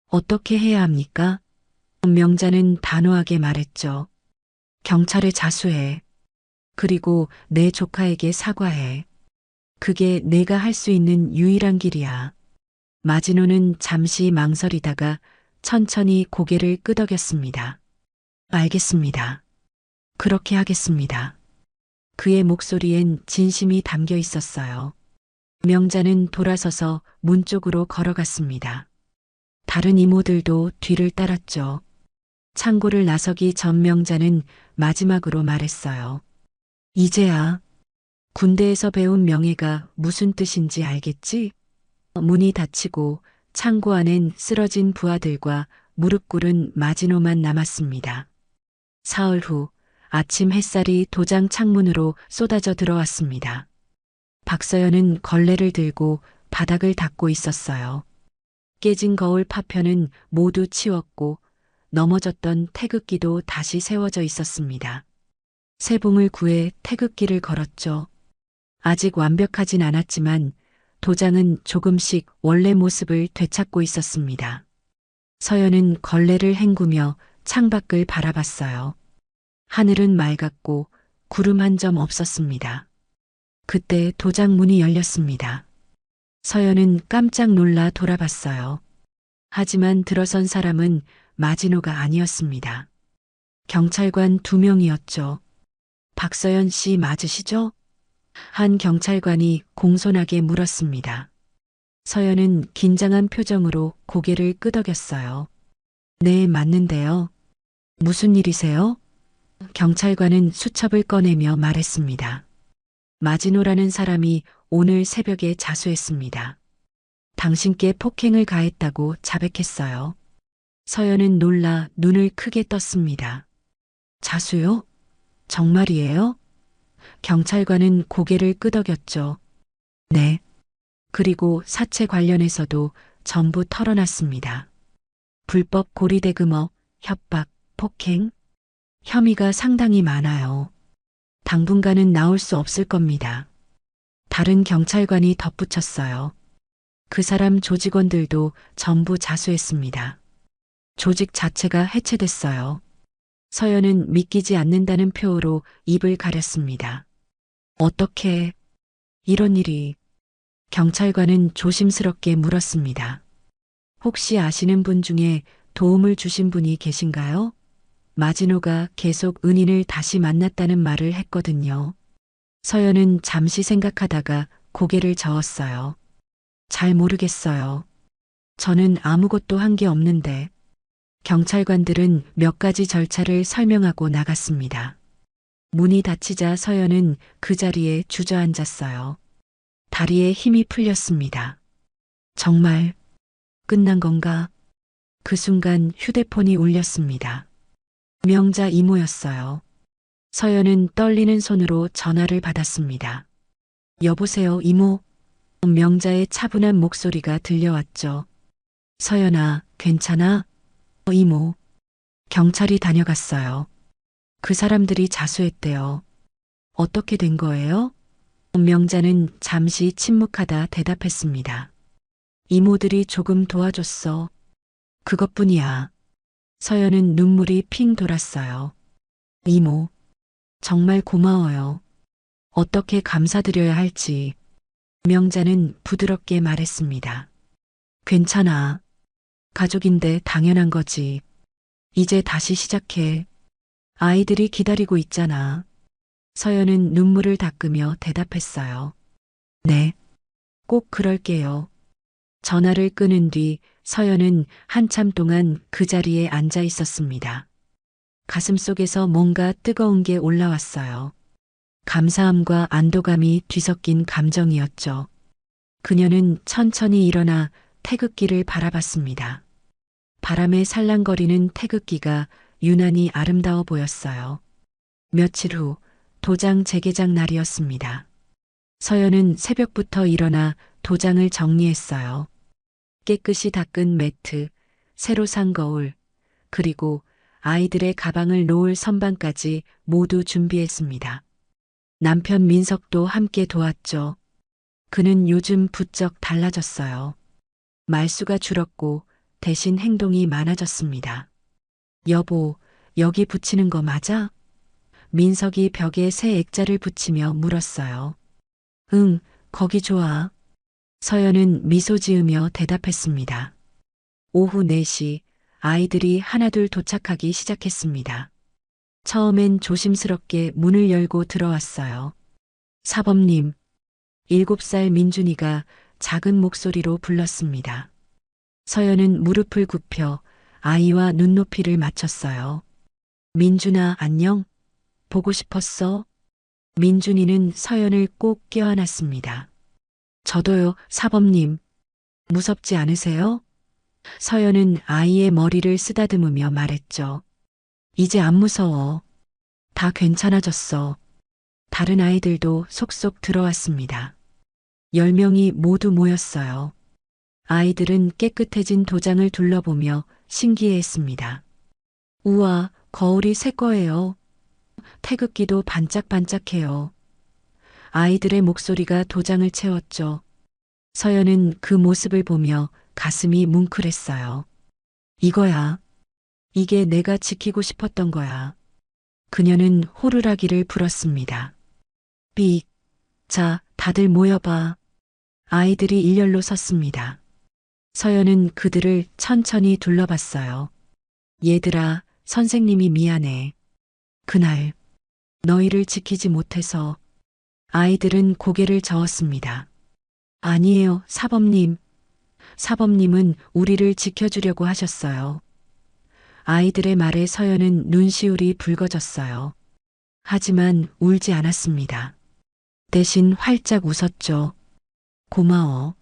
어떻게 해야 합니까? 명자는 단호하게 말했죠. 경찰에 자수해. 그리고 내 조카에게 사과해. 그게 내가 할 수 있는 유일한 길이야. 마지노는 잠시 망설이다가 천천히 고개를 끄덕였습니다. 알겠습니다. 그렇게 하겠습니다. 그의 목소리엔 진심이 담겨 있었어요. 명자는 돌아서서 문 쪽으로 걸어갔습니다. 다른 이모들도 뒤를 따랐죠. 창고를 나서기 전 명자는 마지막으로 말했어요. 이제야 군대에서 배운 명예가 무슨 뜻인지 알겠지? 문이 닫히고 창고 안엔 쓰러진 부하들과 무릎 꿇은 마지노만 남았습니다. 사흘 후 아침 햇살이 도장 창문으로 쏟아져 들어왔습니다. 박서연은 걸레를 들고 바닥을 닦고 있었어요. 깨진 거울 파편은 모두 치웠고 넘어졌던 태극기도 다시 세워져 있었습니다. 세봉을 구해 태극기를 걸었죠. 아직 완벽하진 않았지만 도장은 조금씩 원래 모습을 되찾고 있었습니다. 서연은 걸레를 헹구며 창밖을 바라봤어요. 하늘은 맑았고 구름 한 점 없었습니다. 그때 도장 문이 열렸습니다. 서연은 깜짝 놀라 돌아봤어요. 하지만 들어선 사람은 마지노가 아니었습니다. 경찰관 2명이었죠. 박서연 씨 맞으시죠? 한 경찰관이 공손하게 물었습니다. 서연은 긴장한 표정으로 고개를 끄덕였어요. 네, 맞는데요. 무슨 일이세요? 경찰관은 수첩을 꺼내며 말했습니다. 마지노라는 사람이 오늘 새벽에 자수했습니다. 당신께 폭행을 가했다고 자백했어요. 서연은 놀라 눈을 크게 떴습니다. 자수요? 정말이에요? 경찰관은 고개를 끄덕였죠. 네. 그리고 사체 관련해서도 전부 털어놨습니다. 불법 고리대금업, 협박, 폭행, 혐의가 상당히 많아요. 당분간은 나올 수 없을 겁니다. 다른 경찰관이 덧붙였어요. 그 사람 조직원들도 전부 자수했습니다. 조직 자체가 해체됐어요. 서연은 믿기지 않는다는 표로 입을 가렸습니다. 어떻게 이런 일이? 경찰관은 조심스럽게 물었습니다. 혹시 아시는 분 중에 도움을 주신 분이 계신가요? 마지노가 계속 은인을 다시 만났다는 말을 했거든요. 서연은 잠시 생각하다가 고개를 저었어요. 잘 모르겠어요. 저는 아무것도 한 게 없는데. 경찰관들은 몇 가지 절차를 설명하고 나갔습니다. 문이 닫히자 서연은 그 자리에 주저앉았어요. 다리에 힘이 풀렸습니다. 정말 끝난 건가? 그 순간 휴대폰이 울렸습니다. 명자 이모였어요. 서연은 떨리는 손으로 전화를 받았습니다. 여보세요, 이모. 명자의 차분한 목소리가 들려왔죠. 서연아, 괜찮아? 이모. 경찰이 다녀갔어요. 그 사람들이 자수했대요. 어떻게 된 거예요? 명자는 잠시 침묵하다 대답했습니다. 이모들이 조금 도와줬어. 그것뿐이야. 서연은 눈물이 핑 돌았어요. 이모, 정말 고마워요. 어떻게 감사드려야 할지. 명자는 부드럽게 말했습니다. 괜찮아. 가족인데 당연한 거지. 이제 다시 시작해. 아이들이 기다리고 있잖아. 서연은 눈물을 닦으며 대답했어요. 네, 꼭 그럴게요. 전화를 끊은 뒤 서연은 한참 동안 그 자리에 앉아 있었습니다. 가슴속에서 뭔가 뜨거운 게 올라왔어요. 감사함과 안도감이 뒤섞인 감정이었죠. 그녀는 천천히 일어나 태극기를 바라봤습니다. 바람에 살랑거리는 태극기가 유난히 아름다워 보였어요. 며칠 후 도장 재개장 날이었습니다. 서연은 새벽부터 일어나 도장을 정리했어요. 깨끗이 닦은 매트, 새로 산 거울, 그리고 아이들의 가방을 놓을 선반까지 모두 준비했습니다. 남편 민석도 함께 도왔죠. 그는 요즘 부쩍 달라졌어요. 말수가 줄었고 대신 행동이 많아졌습니다. 여보, 여기 붙이는 거 맞아? 민석이 벽에 새 액자를 붙이며 물었어요. 응, 거기 좋아. 서연은 미소 지으며 대답했습니다. 오후 4시 아이들이 하나둘 도착하기 시작했습니다. 처음엔 조심스럽게 문을 열고 들어왔어요. 사범님, 7살 민준이가 작은 목소리로 불렀습니다. 서연은 무릎을 굽혀 아이와 눈높이를 맞췄어요. 민준아, 안녕? 보고 싶었어? 민준이는 서연을 꼭 껴안았습니다. 저도요, 사범님. 무섭지 않으세요? 서연은 아이의 머리를 쓰다듬으며 말했죠. 이제 안 무서워. 다 괜찮아졌어. 다른 아이들도 속속 들어왔습니다. 10명이 모두 모였어요. 아이들은 깨끗해진 도장을 둘러보며 신기해했습니다. 우와, 거울이 새 거예요. 태극기도 반짝반짝해요. 아이들의 목소리가 도장을 채웠죠. 서연은 그 모습을 보며 가슴이 뭉클했어요. 이거야. 이게 내가 지키고 싶었던 거야. 그녀는 호루라기를 불었습니다. 삑. 자, 다들 모여봐. 아이들이 일렬로 섰습니다. 서연은 그들을 천천히 둘러봤어요. 얘들아, 선생님이 미안해. 그날 너희를 지키지 못해서. 아이들은 고개를 저었습니다. 아니에요, 사범님. 사범님은 우리를 지켜주려고 하셨어요. 아이들의 말에 서연은 눈시울이 붉어졌어요. 하지만 울지 않았습니다. 대신 활짝 웃었죠. 고마워.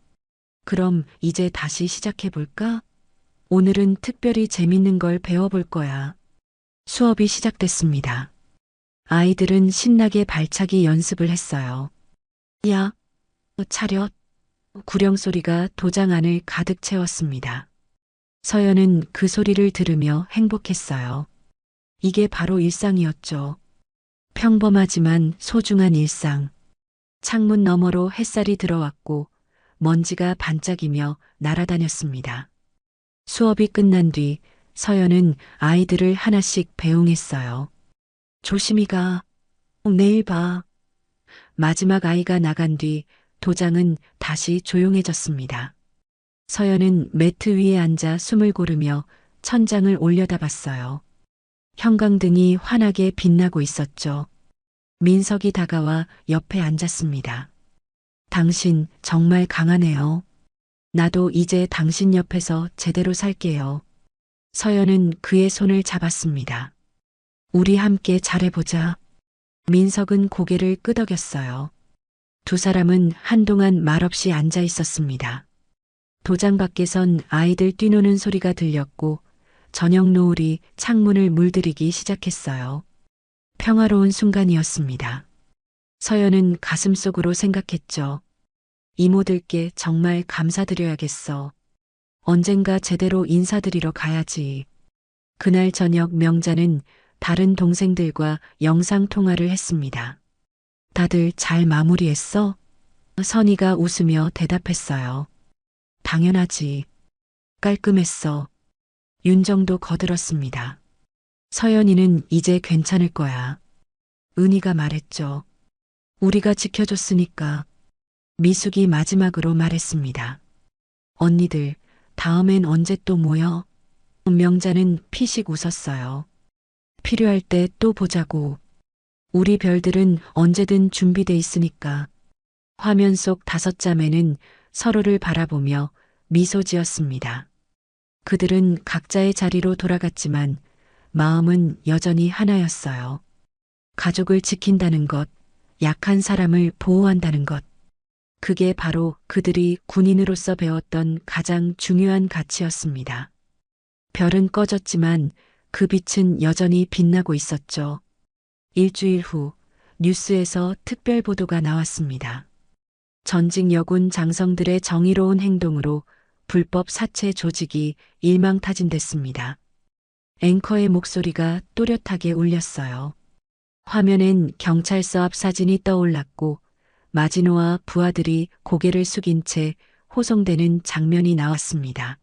그럼 이제 다시 시작해볼까? 오늘은 특별히 재밌는 걸 배워볼 거야. 수업이 시작됐습니다. 아이들은 신나게 발차기 연습을 했어요. 야, 차렷. 구령 소리가 도장 안을 가득 채웠습니다. 서연은 그 소리를 들으며 행복했어요. 이게 바로 일상이었죠. 평범하지만 소중한 일상. 창문 너머로 햇살이 들어왔고 먼지가 반짝이며 날아다녔습니다. 수업이 끝난 뒤 서연은 아이들을 하나씩 배웅했어요. 조심히 가. 내일 봐. 마지막 아이가 나간 뒤 도장은 다시 조용해졌습니다. 서연은 매트 위에 앉아 숨을 고르며 천장을 올려다봤어요. 형광등이 환하게 빛나고 있었죠. 민석이 다가와 옆에 앉았습니다. 당신 정말 강하네요. 나도 이제 당신 옆에서 제대로 살게요. 서연은 그의 손을 잡았습니다. 우리 함께 잘해보자. 민석은 고개를 끄덕였어요. 두 사람은 한동안 말없이 앉아 있었습니다. 도장 밖에선 아이들 뛰노는 소리가 들렸고 저녁 노을이 창문을 물들이기 시작했어요. 평화로운 순간이었습니다. 서연은 가슴속으로 생각했죠. 이모들께 정말 감사드려야겠어. 언젠가 제대로 인사드리러 가야지. 그날 저녁 명자는 다른 동생들과 영상통화를 했습니다. 다들 잘 마무리했어? 선이가 웃으며 대답했어요. 당연하지. 깔끔했어. 윤정도 거들었습니다. 서연이는 이제 괜찮을 거야. 은희가 말했죠. 우리가 지켜줬으니까. 미숙이 마지막으로 말했습니다. 언니들, 다음엔 언제 또 모여? 명자는 피식 웃었어요. 필요할 때 또 보자고. 우리 별들은 언제든 준비돼 있으니까. 화면 속 다섯 자매는 서로를 바라보며 미소 지었습니다. 그들은 각자의 자리로 돌아갔지만 마음은 여전히 하나였어요. 가족을 지킨다는 것, 약한 사람을 보호한다는 것. 그게 바로 그들이 군인으로서 배웠던 가장 중요한 가치였습니다. 별은 꺼졌지만 그 빛은 여전히 빛나고 있었죠. 일주일 후 뉴스에서 특별 보도가 나왔습니다. 전직 여군 장성들의 정의로운 행동으로 불법 사채 조직이 일망타진됐습니다. 앵커의 목소리가 또렷하게 울렸어요. 화면엔 경찰서 앞 사진이 떠올랐고 마지노와 부하들이 고개를 숙인 채 호송되는 장면이 나왔습니다.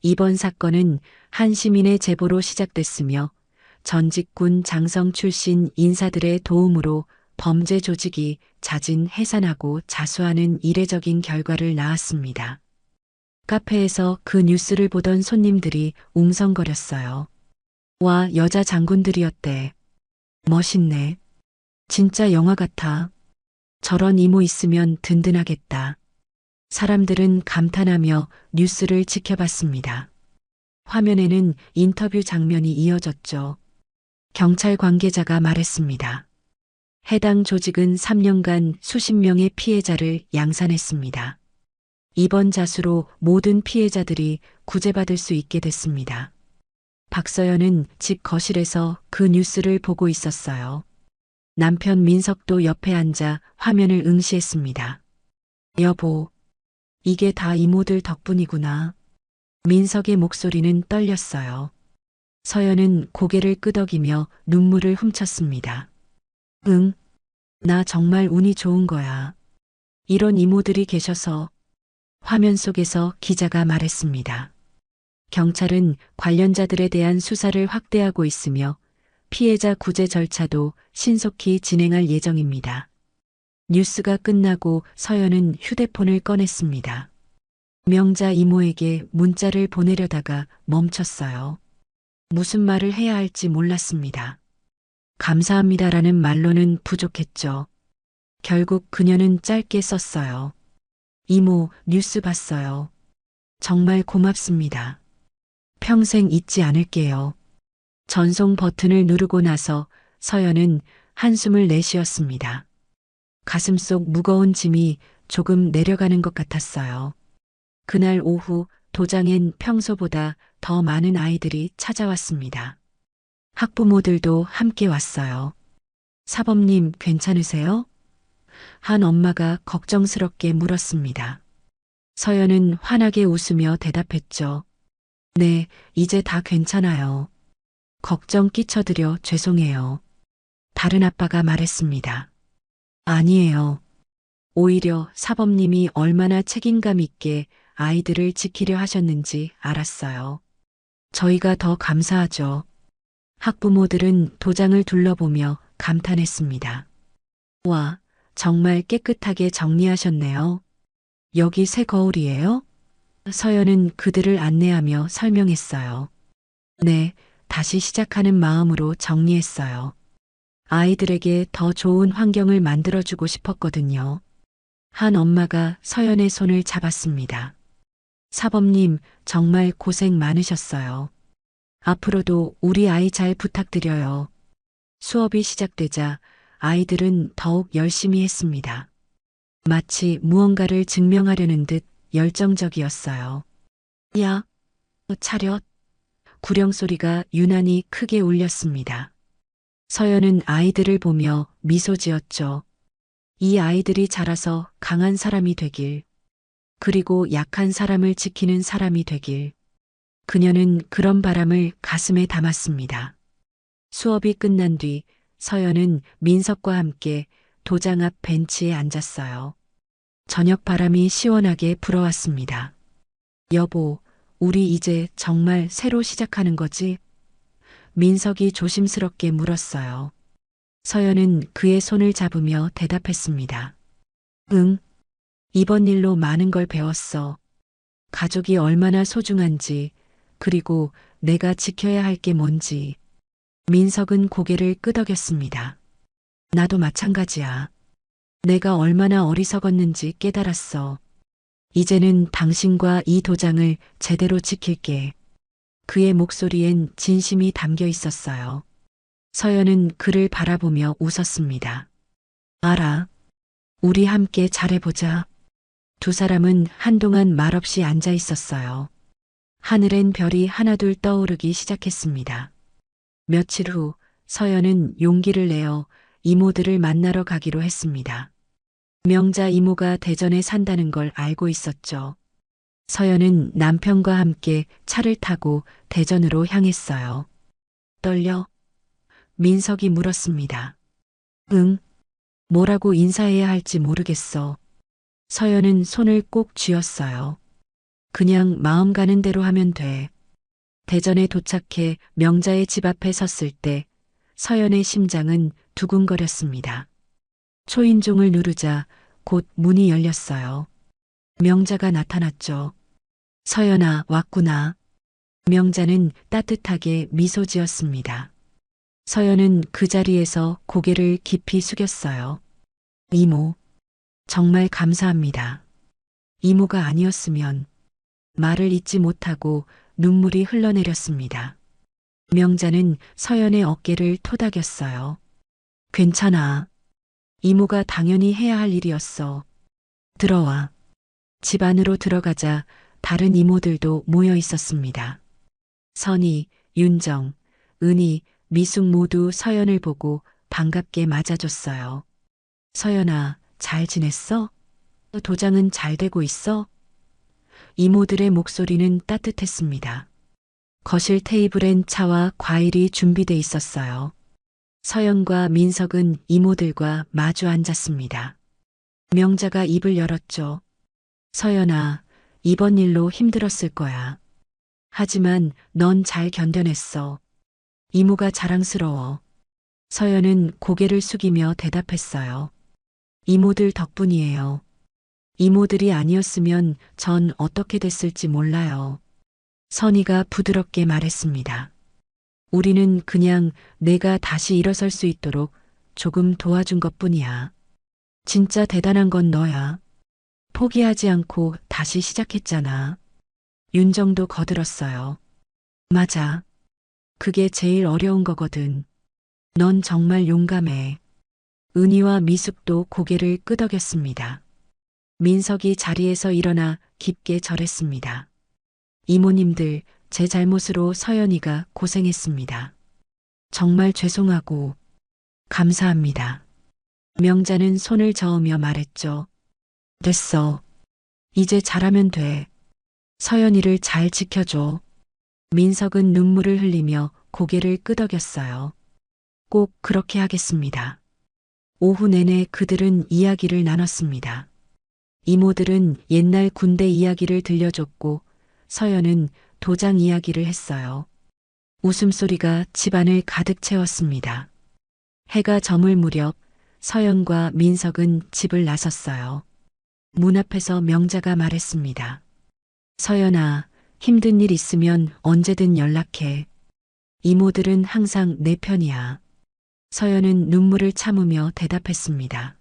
이번 사건은 한 시민의 제보로 시작됐으며 전직 군 장성 출신 인사들의 도움으로 범죄 조직이 자진 해산하고 자수하는 이례적인 결과를 낳았습니다. 카페에서 그 뉴스를 보던 손님들이 웅성거렸어요. 와, 여자 장군들이었대. 멋있네. 진짜 영화 같아. 저런 이모 있으면 든든하겠다. 사람들은 감탄하며 뉴스를 지켜봤습니다. 화면에는 인터뷰 장면이 이어졌죠. 경찰 관계자가 말했습니다. 해당 조직은 3년간 수십 명의 피해자를 양산했습니다. 이번 자수로 모든 피해자들이 구제받을 수 있게 됐습니다. 박서연은 집 거실에서 그 뉴스를 보고 있었어요. 남편 민석도 옆에 앉아 화면을 응시했습니다. 여보, 이게 다 이모들 덕분이구나. 민석의 목소리는 떨렸어요. 서연은 고개를 끄덕이며 눈물을 훔쳤습니다. 응, 나 정말 운이 좋은 거야. 이런 이모들이 계셔서. 화면 속에서 기자가 말했습니다. 경찰은 관련자들에 대한 수사를 확대하고 있으며 피해자 구제 절차도 신속히 진행할 예정입니다. 뉴스가 끝나고 서연은 휴대폰을 꺼냈습니다. 명자 이모에게 문자를 보내려다가 멈췄어요. 무슨 말을 해야 할지 몰랐습니다. 감사합니다라는 말로는 부족했죠. 결국 그녀는 짧게 썼어요. 이모, 뉴스 봤어요. 정말 고맙습니다. 평생 잊지 않을게요. 전송 버튼을 누르고 나서 서연은 한숨을 내쉬었습니다. 가슴속 무거운 짐이 조금 내려가는 것 같았어요. 그날 오후 도장엔 평소보다 더 많은 아이들이 찾아왔습니다. 학부모들도 함께 왔어요. 사범님 괜찮으세요? 한 엄마가 걱정스럽게 물었습니다. 서연은 환하게 웃으며 대답했죠. 네, 이제 다 괜찮아요. 걱정 끼쳐드려 죄송해요. 다른 아빠가 말했습니다. 아니에요. 오히려 사범님이 얼마나 책임감 있게 아이들을 지키려 하셨는지 알았어요. 저희가 더 감사하죠. 학부모들은 도장을 둘러보며 감탄했습니다. 와, 정말 깨끗하게 정리하셨네요. 여기 새 거울이에요? 서연은 그들을 안내하며 설명했어요. 네, 다시 시작하는 마음으로 정리했어요. 아이들에게 더 좋은 환경을 만들어주고 싶었거든요. 한 엄마가 서연의 손을 잡았습니다. 사범님, 정말 고생 많으셨어요. 앞으로도 우리 아이 잘 부탁드려요. 수업이 시작되자 아이들은 더욱 열심히 했습니다. 마치 무언가를 증명하려는 듯 열정적이었어요. 야, 차렷. 구령 소리가 유난히 크게 울렸습니다. 서연은 아이들을 보며 미소 지었죠. 이 아이들이 자라서 강한 사람이 되길, 그리고 약한 사람을 지키는 사람이 되길. 그녀는 그런 바람을 가슴에 담았습니다. 수업이 끝난 뒤 서연은 민석과 함께 도장 앞 벤치에 앉았어요. 저녁 바람이 시원하게 불어왔습니다. 여보, 우리 이제 정말 새로 시작하는 거지? 민석이 조심스럽게 물었어요. 서연은 그의 손을 잡으며 대답했습니다. 응, 이번 일로 많은 걸 배웠어. 가족이 얼마나 소중한지, 그리고 내가 지켜야 할 게 뭔지. 민석은 고개를 끄덕였습니다. 나도 마찬가지야. 내가 얼마나 어리석었는지 깨달았어. 이제는 당신과 이 도장을 제대로 지킬게. 그의 목소리엔 진심이 담겨 있었어요. 서연은 그를 바라보며 웃었습니다. 알아. 우리 함께 잘해보자. 두 사람은 한동안 말없이 앉아 있었어요. 하늘엔 별이 하나둘 떠오르기 시작했습니다. 며칠 후 서연은 용기를 내어 이모들을 만나러 가기로 했습니다. 명자 이모가 대전에 산다는 걸 알고 있었죠. 서연은 남편과 함께 차를 타고 대전으로 향했어요. 떨려? 민석이 물었습니다. 응. 뭐라고 인사해야 할지 모르겠어. 서연은 손을 꼭 쥐었어요. 그냥 마음 가는 대로 하면 돼. 대전에 도착해 명자의 집 앞에 섰을 때 서연의 심장은 두근거렸습니다. 초인종을 누르자 곧 문이 열렸어요. 명자가 나타났죠. 서연아, 왔구나. 명자는 따뜻하게 미소 지었습니다. 서연은 그 자리에서 고개를 깊이 숙였어요. 이모, 정말 감사합니다. 이모가 아니었으면 말을 잇지 못하고 눈물이 흘러내렸습니다. 명자는 서연의 어깨를 토닥였어요. 괜찮아. 이모가 당연히 해야 할 일이었어. 들어와. 집 안으로 들어가자 다른 이모들도 모여 있었습니다. 선희, 윤정, 은희, 미숙 모두 서연을 보고 반갑게 맞아줬어요. 서연아, 잘 지냈어? 도장은 잘 되고 있어? 이모들의 목소리는 따뜻했습니다. 거실 테이블엔 차와 과일이 준비돼 있었어요. 서연과 민석은 이모들과 마주 앉았습니다. 명자가 입을 열었죠. 서연아, 이번 일로 힘들었을 거야. 하지만 넌 잘 견뎌냈어. 이모가 자랑스러워. 서연은 고개를 숙이며 대답했어요. 이모들 덕분이에요. 이모들이 아니었으면 전 어떻게 됐을지 몰라요. 선희가 부드럽게 말했습니다. 우리는 그냥 내가 다시 일어설 수 있도록 조금 도와준 것뿐이야. 진짜 대단한 건 너야. 포기하지 않고 다시 시작했잖아. 윤정도 거들었어요. 맞아. 그게 제일 어려운 거거든. 넌 정말 용감해. 은희와 미숙도 고개를 끄덕였습니다. 민석이 자리에서 일어나 깊게 절했습니다. 이모님들, 제 잘못으로 서연이가 고생했습니다. 정말 죄송하고 감사합니다. 명자는 손을 저으며 말했죠. 됐어. 이제 잘하면 돼. 서연이를 잘 지켜줘. 민석은 눈물을 흘리며 고개를 끄덕였어요. 꼭 그렇게 하겠습니다. 오후 내내 그들은 이야기를 나눴습니다. 이모들은 옛날 군대 이야기를 들려줬고 서연은 도장 이야기를 했어요. 웃음소리가 집안을 가득 채웠습니다. 해가 저물 무렵 서연과 민석은 집을 나섰어요. 문 앞에서 명자가 말했습니다. 서연아, 힘든 일 있으면 언제든 연락해. 이모들은 항상 내 편이야. 서연은 눈물을 참으며 대답했습니다.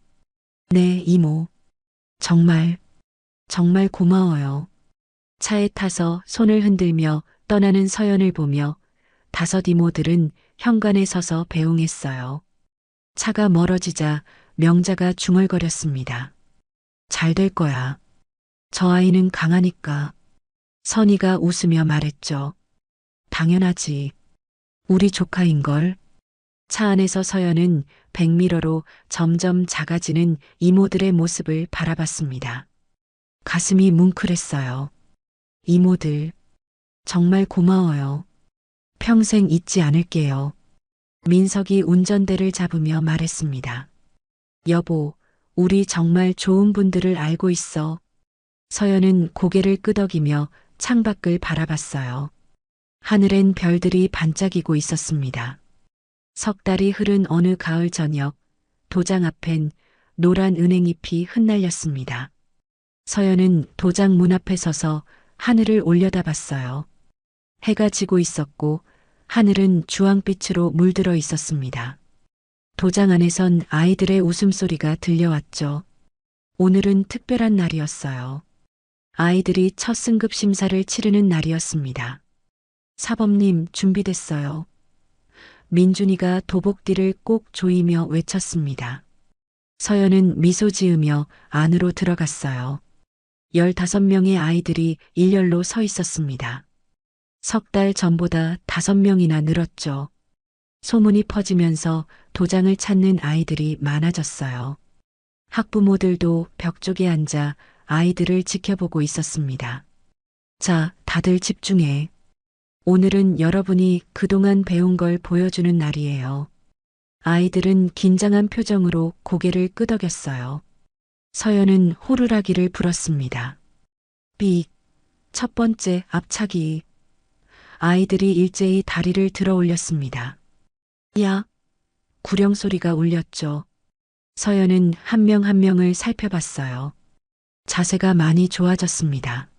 네, 이모. 정말 고마워요. 차에 타서 손을 흔들며 떠나는 서연을 보며 다섯 이모들은 현관에 서서 배웅했어요. 차가 멀어지자 명자가 중얼거렸습니다. 잘 될 거야. 저 아이는 강하니까. 선희가 웃으며 말했죠. 당연하지. 우리 조카인걸. 차 안에서 서연은 백미러로 점점 작아지는 이모들의 모습을 바라봤습니다. 가슴이 뭉클했어요. 이모들, 정말 고마워요. 평생 잊지 않을게요. 민석이 운전대를 잡으며 말했습니다. 여보, 우리 정말 좋은 분들을 알고 있어. 서연은 고개를 끄덕이며 창밖을 바라봤어요. 하늘엔 별들이 반짝이고 있었습니다. 석 달이 흐른 어느 가을 저녁, 도장 앞엔 노란 은행잎이 흩날렸습니다. 서연은 도장 문 앞에 서서 하늘을 올려다봤어요. 해가 지고 있었고 하늘은 주황빛으로 물들어 있었습니다. 도장 안에선 아이들의 웃음소리가 들려왔죠. 오늘은 특별한 날이었어요. 아이들이 첫 승급 심사를 치르는 날이었습니다. 사범님 준비됐어요. 민준이가 도복띠를 꼭 조이며 외쳤습니다. 서연은 미소 지으며 안으로 들어갔어요. 15명의 아이들이 일렬로 서 있었습니다. 석 달 전보다 5명이나 늘었죠. 소문이 퍼지면서 도장을 찾는 아이들이 많아졌어요. 학부모들도 벽 쪽에 앉아 아이들을 지켜보고 있었습니다. 자, 다들 집중해. 오늘은 여러분이 그동안 배운 걸 보여주는 날이에요. 아이들은 긴장한 표정으로 고개를 끄덕였어요. 서연은 호루라기를 불었습니다. 삑, 첫 번째 앞차기. 아이들이 일제히 다리를 들어 올렸습니다. 야, 구령 소리가 울렸죠. 서연은 한 명 한 명을 살펴봤어요. 자세가 많이 좋아졌습니다.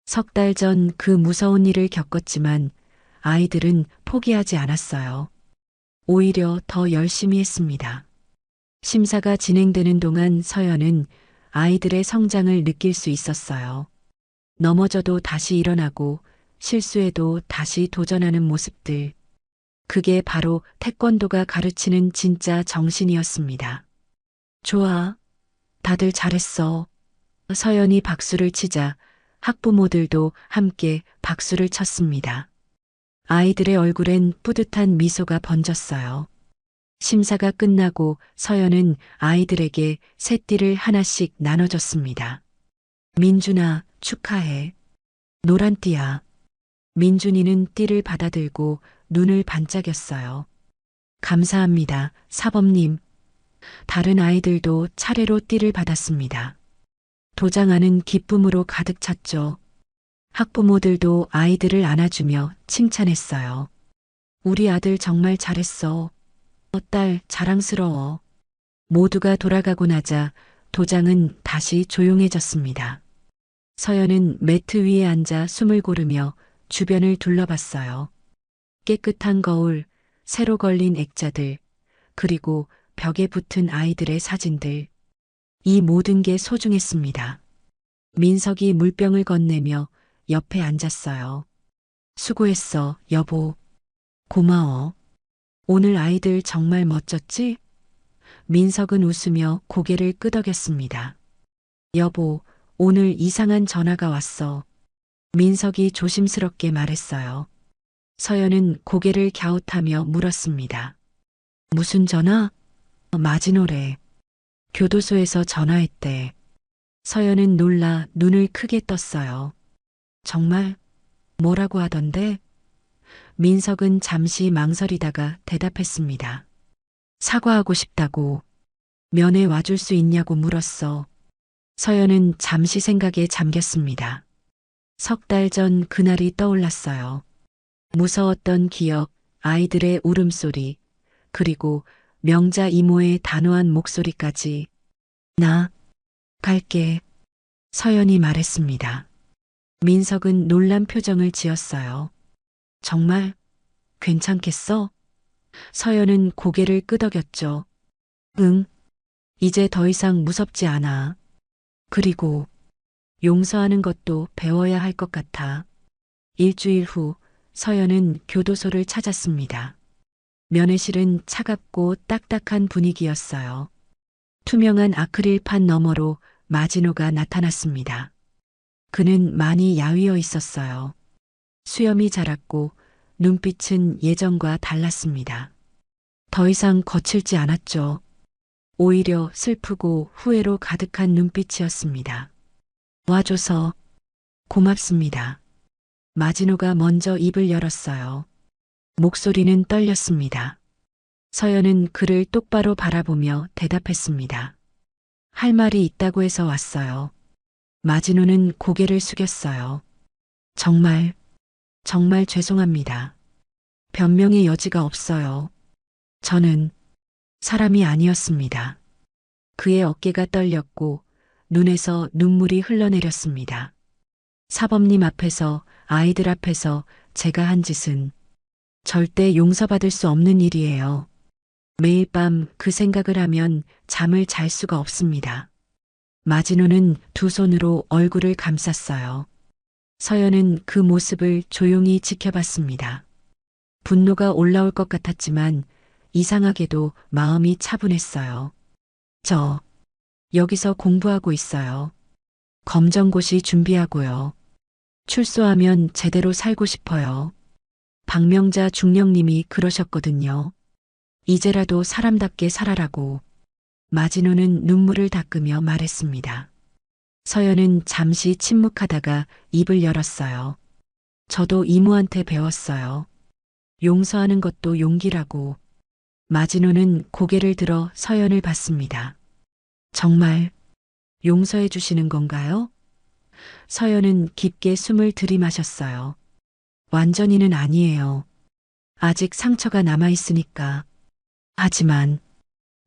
석 달 전 그 무서운 일을 겪었지만 아이들은 포기하지 않았어요. 오히려 더 열심히 했습니다. 심사가 진행되는 동안 서연은 아이들의 성장을 느낄 수 있었어요. 넘어져도 다시 일어나고 실수해도 다시 도전하는 모습들. 그게 바로 태권도가 가르치는 진짜 정신이었습니다. 좋아. 다들 잘했어. 서연이 박수를 치자 학부모들도 함께 박수를 쳤습니다. 아이들의 얼굴엔 뿌듯한 미소가 번졌어요. 심사가 끝나고 서연은 아이들에게 새띠를 하나씩 나눠줬습니다. 민준아, 축하해. 노란 띠야. 민준이는 띠를 받아들고 눈을 반짝였어요. 감사합니다, 사범님. 다른 아이들도 차례로 띠를 받았습니다. 도장 안은 기쁨으로 가득 찼죠. 학부모들도 아이들을 안아주며 칭찬했어요. 우리 아들 정말 잘했어. 딸 자랑스러워. 모두가 돌아가고 나자 도장은 다시 조용해졌습니다. 서연은 매트 위에 앉아 숨을 고르며 주변을 둘러봤어요. 깨끗한 거울, 새로 걸린 액자들, 그리고 벽에 붙은 아이들의 사진들. 이 모든 게 소중했습니다. 민석이 물병을 건네며 옆에 앉았어요. 수고했어, 여보. 고마워. 오늘 아이들 정말 멋졌지? 민석은 웃으며 고개를 끄덕였습니다. 여보, 오늘 이상한 전화가 왔어. 민석이 조심스럽게 말했어요. 서연은 고개를 갸웃하며 물었습니다. 무슨 전화? 마지노래. 교도소에서 전화했대. 서연은 놀라 눈을 크게 떴어요. 정말? 뭐라고 하던데? 민석은 잠시 망설이다가 대답했습니다. 사과하고 싶다고. 면회 와줄 수 있냐고 물었어. 서연은 잠시 생각에 잠겼습니다. 석 달 전 그날이 떠올랐어요. 무서웠던 기억, 아이들의 울음소리, 그리고 명자 이모의 단호한 목소리까지. 나 갈게. 서연이 말했습니다. 민석은 놀란 표정을 지었어요. 정말? 괜찮겠어? 서연은 고개를 끄덕였죠. 응. 이제 더 이상 무섭지 않아. 그리고 용서하는 것도 배워야 할 것 같아. 일주일 후 서연은 교도소를 찾았습니다. 면회실은 차갑고 딱딱한 분위기였어요. 투명한 아크릴판 너머로 마지노가 나타났습니다. 그는 많이 야위어 있었어요. 수염이 자랐고 눈빛은 예전과 달랐습니다. 더 이상 거칠지 않았죠. 오히려 슬프고 후회로 가득한 눈빛이었습니다. 와줘서 고맙습니다. 마지노가 먼저 입을 열었어요. 목소리는 떨렸습니다. 서연은 그를 똑바로 바라보며 대답했습니다. 할 말이 있다고 해서 왔어요. 마지노는 고개를 숙였어요. 정말 죄송합니다. 변명의 여지가 없어요. 저는 사람이 아니었습니다. 그의 어깨가 떨렸고 눈에서 눈물이 흘러내렸습니다. 사범님 앞에서, 아이들 앞에서 제가 한 짓은 절대 용서받을 수 없는 일이에요. 매일 밤 그 생각을 하면 잠을 잘 수가 없습니다. 마지노는 두 손으로 얼굴을 감쌌어요. 서연은 그 모습을 조용히 지켜봤습니다. 분노가 올라올 것 같았지만 이상하게도 마음이 차분했어요. 저 여기서 공부하고 있어요. 검정고시 준비하고요. 출소하면 제대로 살고 싶어요. 박명자 중령님이 그러셨거든요. 이제라도 사람답게 살아라고. 마지노는 눈물을 닦으며 말했습니다. 서연은 잠시 침묵하다가 입을 열었어요. 저도 이모한테 배웠어요. 용서하는 것도 용기라고. 마지노는 고개를 들어 서연을 봤습니다. 정말 용서해 주시는 건가요? 서연은 깊게 숨을 들이마셨어요. 완전히는 아니에요. 아직 상처가 남아있으니까. 하지만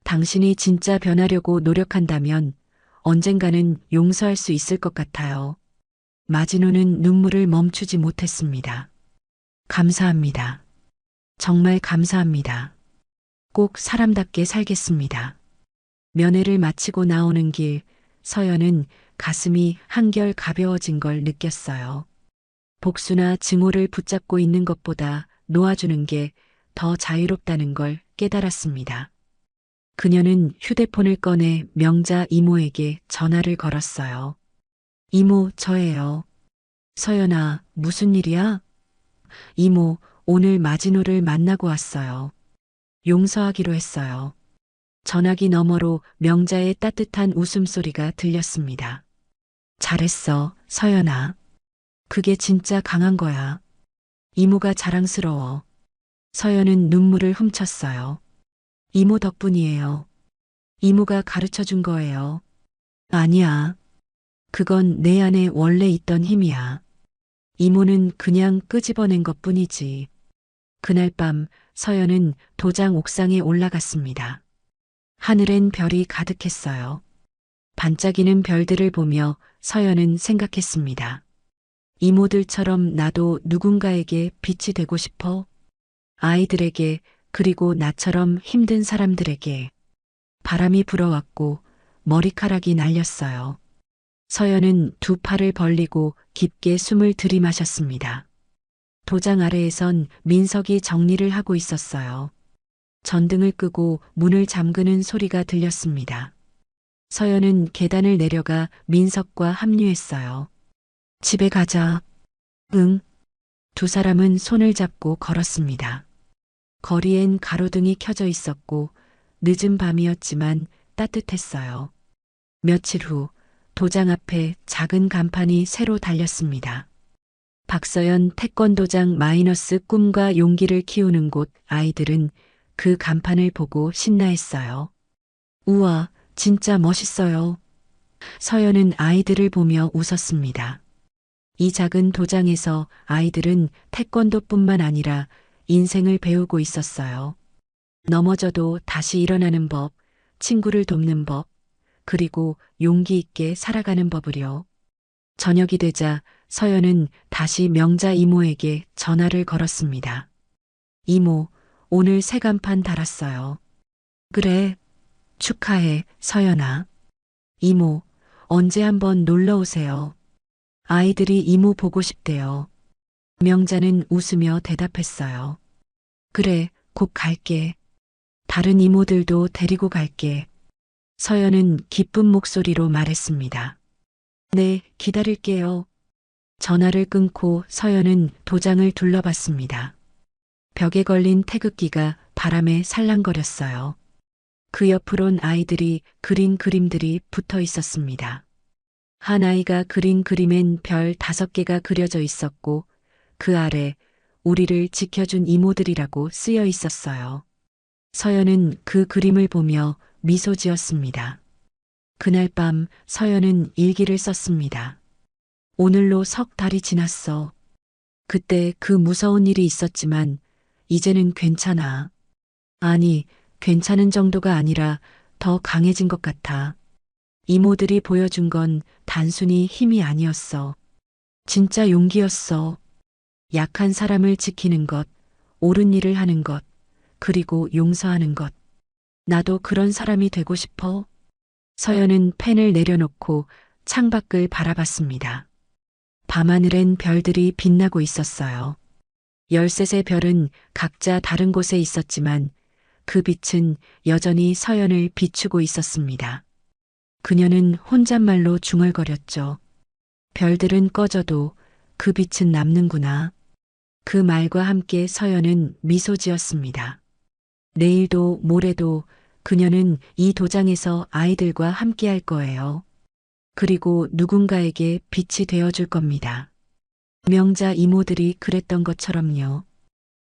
당신이 진짜 변하려고 노력한다면 언젠가는 용서할 수 있을 것 같아요. 마지노는 눈물을 멈추지 못했습니다. 감사합니다. 정말 감사합니다. 꼭 사람답게 살겠습니다. 면회를 마치고 나오는 길, 서연은 가슴이 한결 가벼워진 걸 느꼈어요. 복수나 증오를 붙잡고 있는 것보다 놓아주는 게 더 자유롭다는 걸 깨달았습니다. 그녀는 휴대폰을 꺼내 명자 이모에게 전화를 걸었어요. 이모, 저예요. 서연아, 무슨 일이야? 이모, 오늘 마지노를 만나고 왔어요. 용서하기로 했어요. 전화기 너머로 명자의 따뜻한 웃음소리가 들렸습니다. 잘했어, 서연아. 그게 진짜 강한 거야. 이모가 자랑스러워. 서연은 눈물을 훔쳤어요. 이모 덕분이에요. 이모가 가르쳐 준 거예요. 아니야. 그건 내 안에 원래 있던 힘이야. 이모는 그냥 끄집어낸 것뿐이지. 그날 밤 서연은 도장 옥상에 올라갔습니다. 하늘엔 별이 가득했어요. 반짝이는 별들을 보며 서연은 생각했습니다. 이모들처럼 나도 누군가에게 빛이 되고 싶어. 아이들에게, 그리고 나처럼 힘든 사람들에게. 바람이 불어왔고 머리카락이 날렸어요. 서연은 두 팔을 벌리고 깊게 숨을 들이마셨습니다. 도장 아래에선 민석이 정리를 하고 있었어요. 전등을 끄고 문을 잠그는 소리가 들렸습니다. 서연은 계단을 내려가 민석과 합류했어요. 집에 가자. 응. 두 사람은 손을 잡고 걸었습니다. 거리엔 가로등이 켜져 있었고 늦은 밤이었지만 따뜻했어요. 며칠 후 도장 앞에 작은 간판이 새로 달렸습니다. 박서연 태권도장 마이너스 꿈과 용기를 키우는 곳. 아이들은 그 간판을 보고 신나했어요. 우와, 진짜 멋있어요. 서연은 아이들을 보며 웃었습니다. 이 작은 도장에서 아이들은 태권도뿐만 아니라 인생을 배우고 있었어요. 넘어져도 다시 일어나는 법, 친구를 돕는 법, 그리고 용기 있게 살아가는 법을요. 저녁이 되자 서연은 다시 명자 이모에게 전화를 걸었습니다. 이모, 오늘 새 간판 달았어요. 그래, 축하해, 서연아. 이모, 언제 한번 놀러 오세요. 아이들이 이모 보고 싶대요. 명자는 웃으며 대답했어요. 그래, 곧 갈게. 다른 이모들도 데리고 갈게. 서연은 기쁜 목소리로 말했습니다. 네, 기다릴게요. 전화를 끊고 서연은 도장을 둘러봤습니다. 벽에 걸린 태극기가 바람에 살랑거렸어요. 그 옆으론 아이들이 그린 그림들이 붙어 있었습니다. 한 아이가 그린 그림엔 별 5개가 그려져 있었고 그 아래 우리를 지켜준 이모들이라고 쓰여 있었어요. 서연은 그 그림을 보며 미소 지었습니다. 그날 밤 서연은 일기를 썼습니다. 오늘로 석 달이 지났어. 그때 그 무서운 일이 있었지만 이제는 괜찮아. 아니, 괜찮은 정도가 아니라 더 강해진 것 같아. 이모들이 보여준 건 단순히 힘이 아니었어. 진짜 용기였어. 약한 사람을 지키는 것, 옳은 일을 하는 것, 그리고 용서하는 것. 나도 그런 사람이 되고 싶어. 서연은 펜을 내려놓고 창밖을 바라봤습니다. 밤하늘엔 별들이 빛나고 있었어요. 13의 별은 각자 다른 곳에 있었지만 그 빛은 여전히 서연을 비추고 있었습니다. 그녀는 혼잣말로 중얼거렸죠. 별들은 꺼져도 그 빛은 남는구나. 그 말과 함께 서연은 미소 지었습니다. 내일도 모레도 그녀는 이 도장에서 아이들과 함께 할 거예요. 그리고 누군가에게 빛이 되어줄 겁니다. 명자 이모들이 그랬던 것처럼요.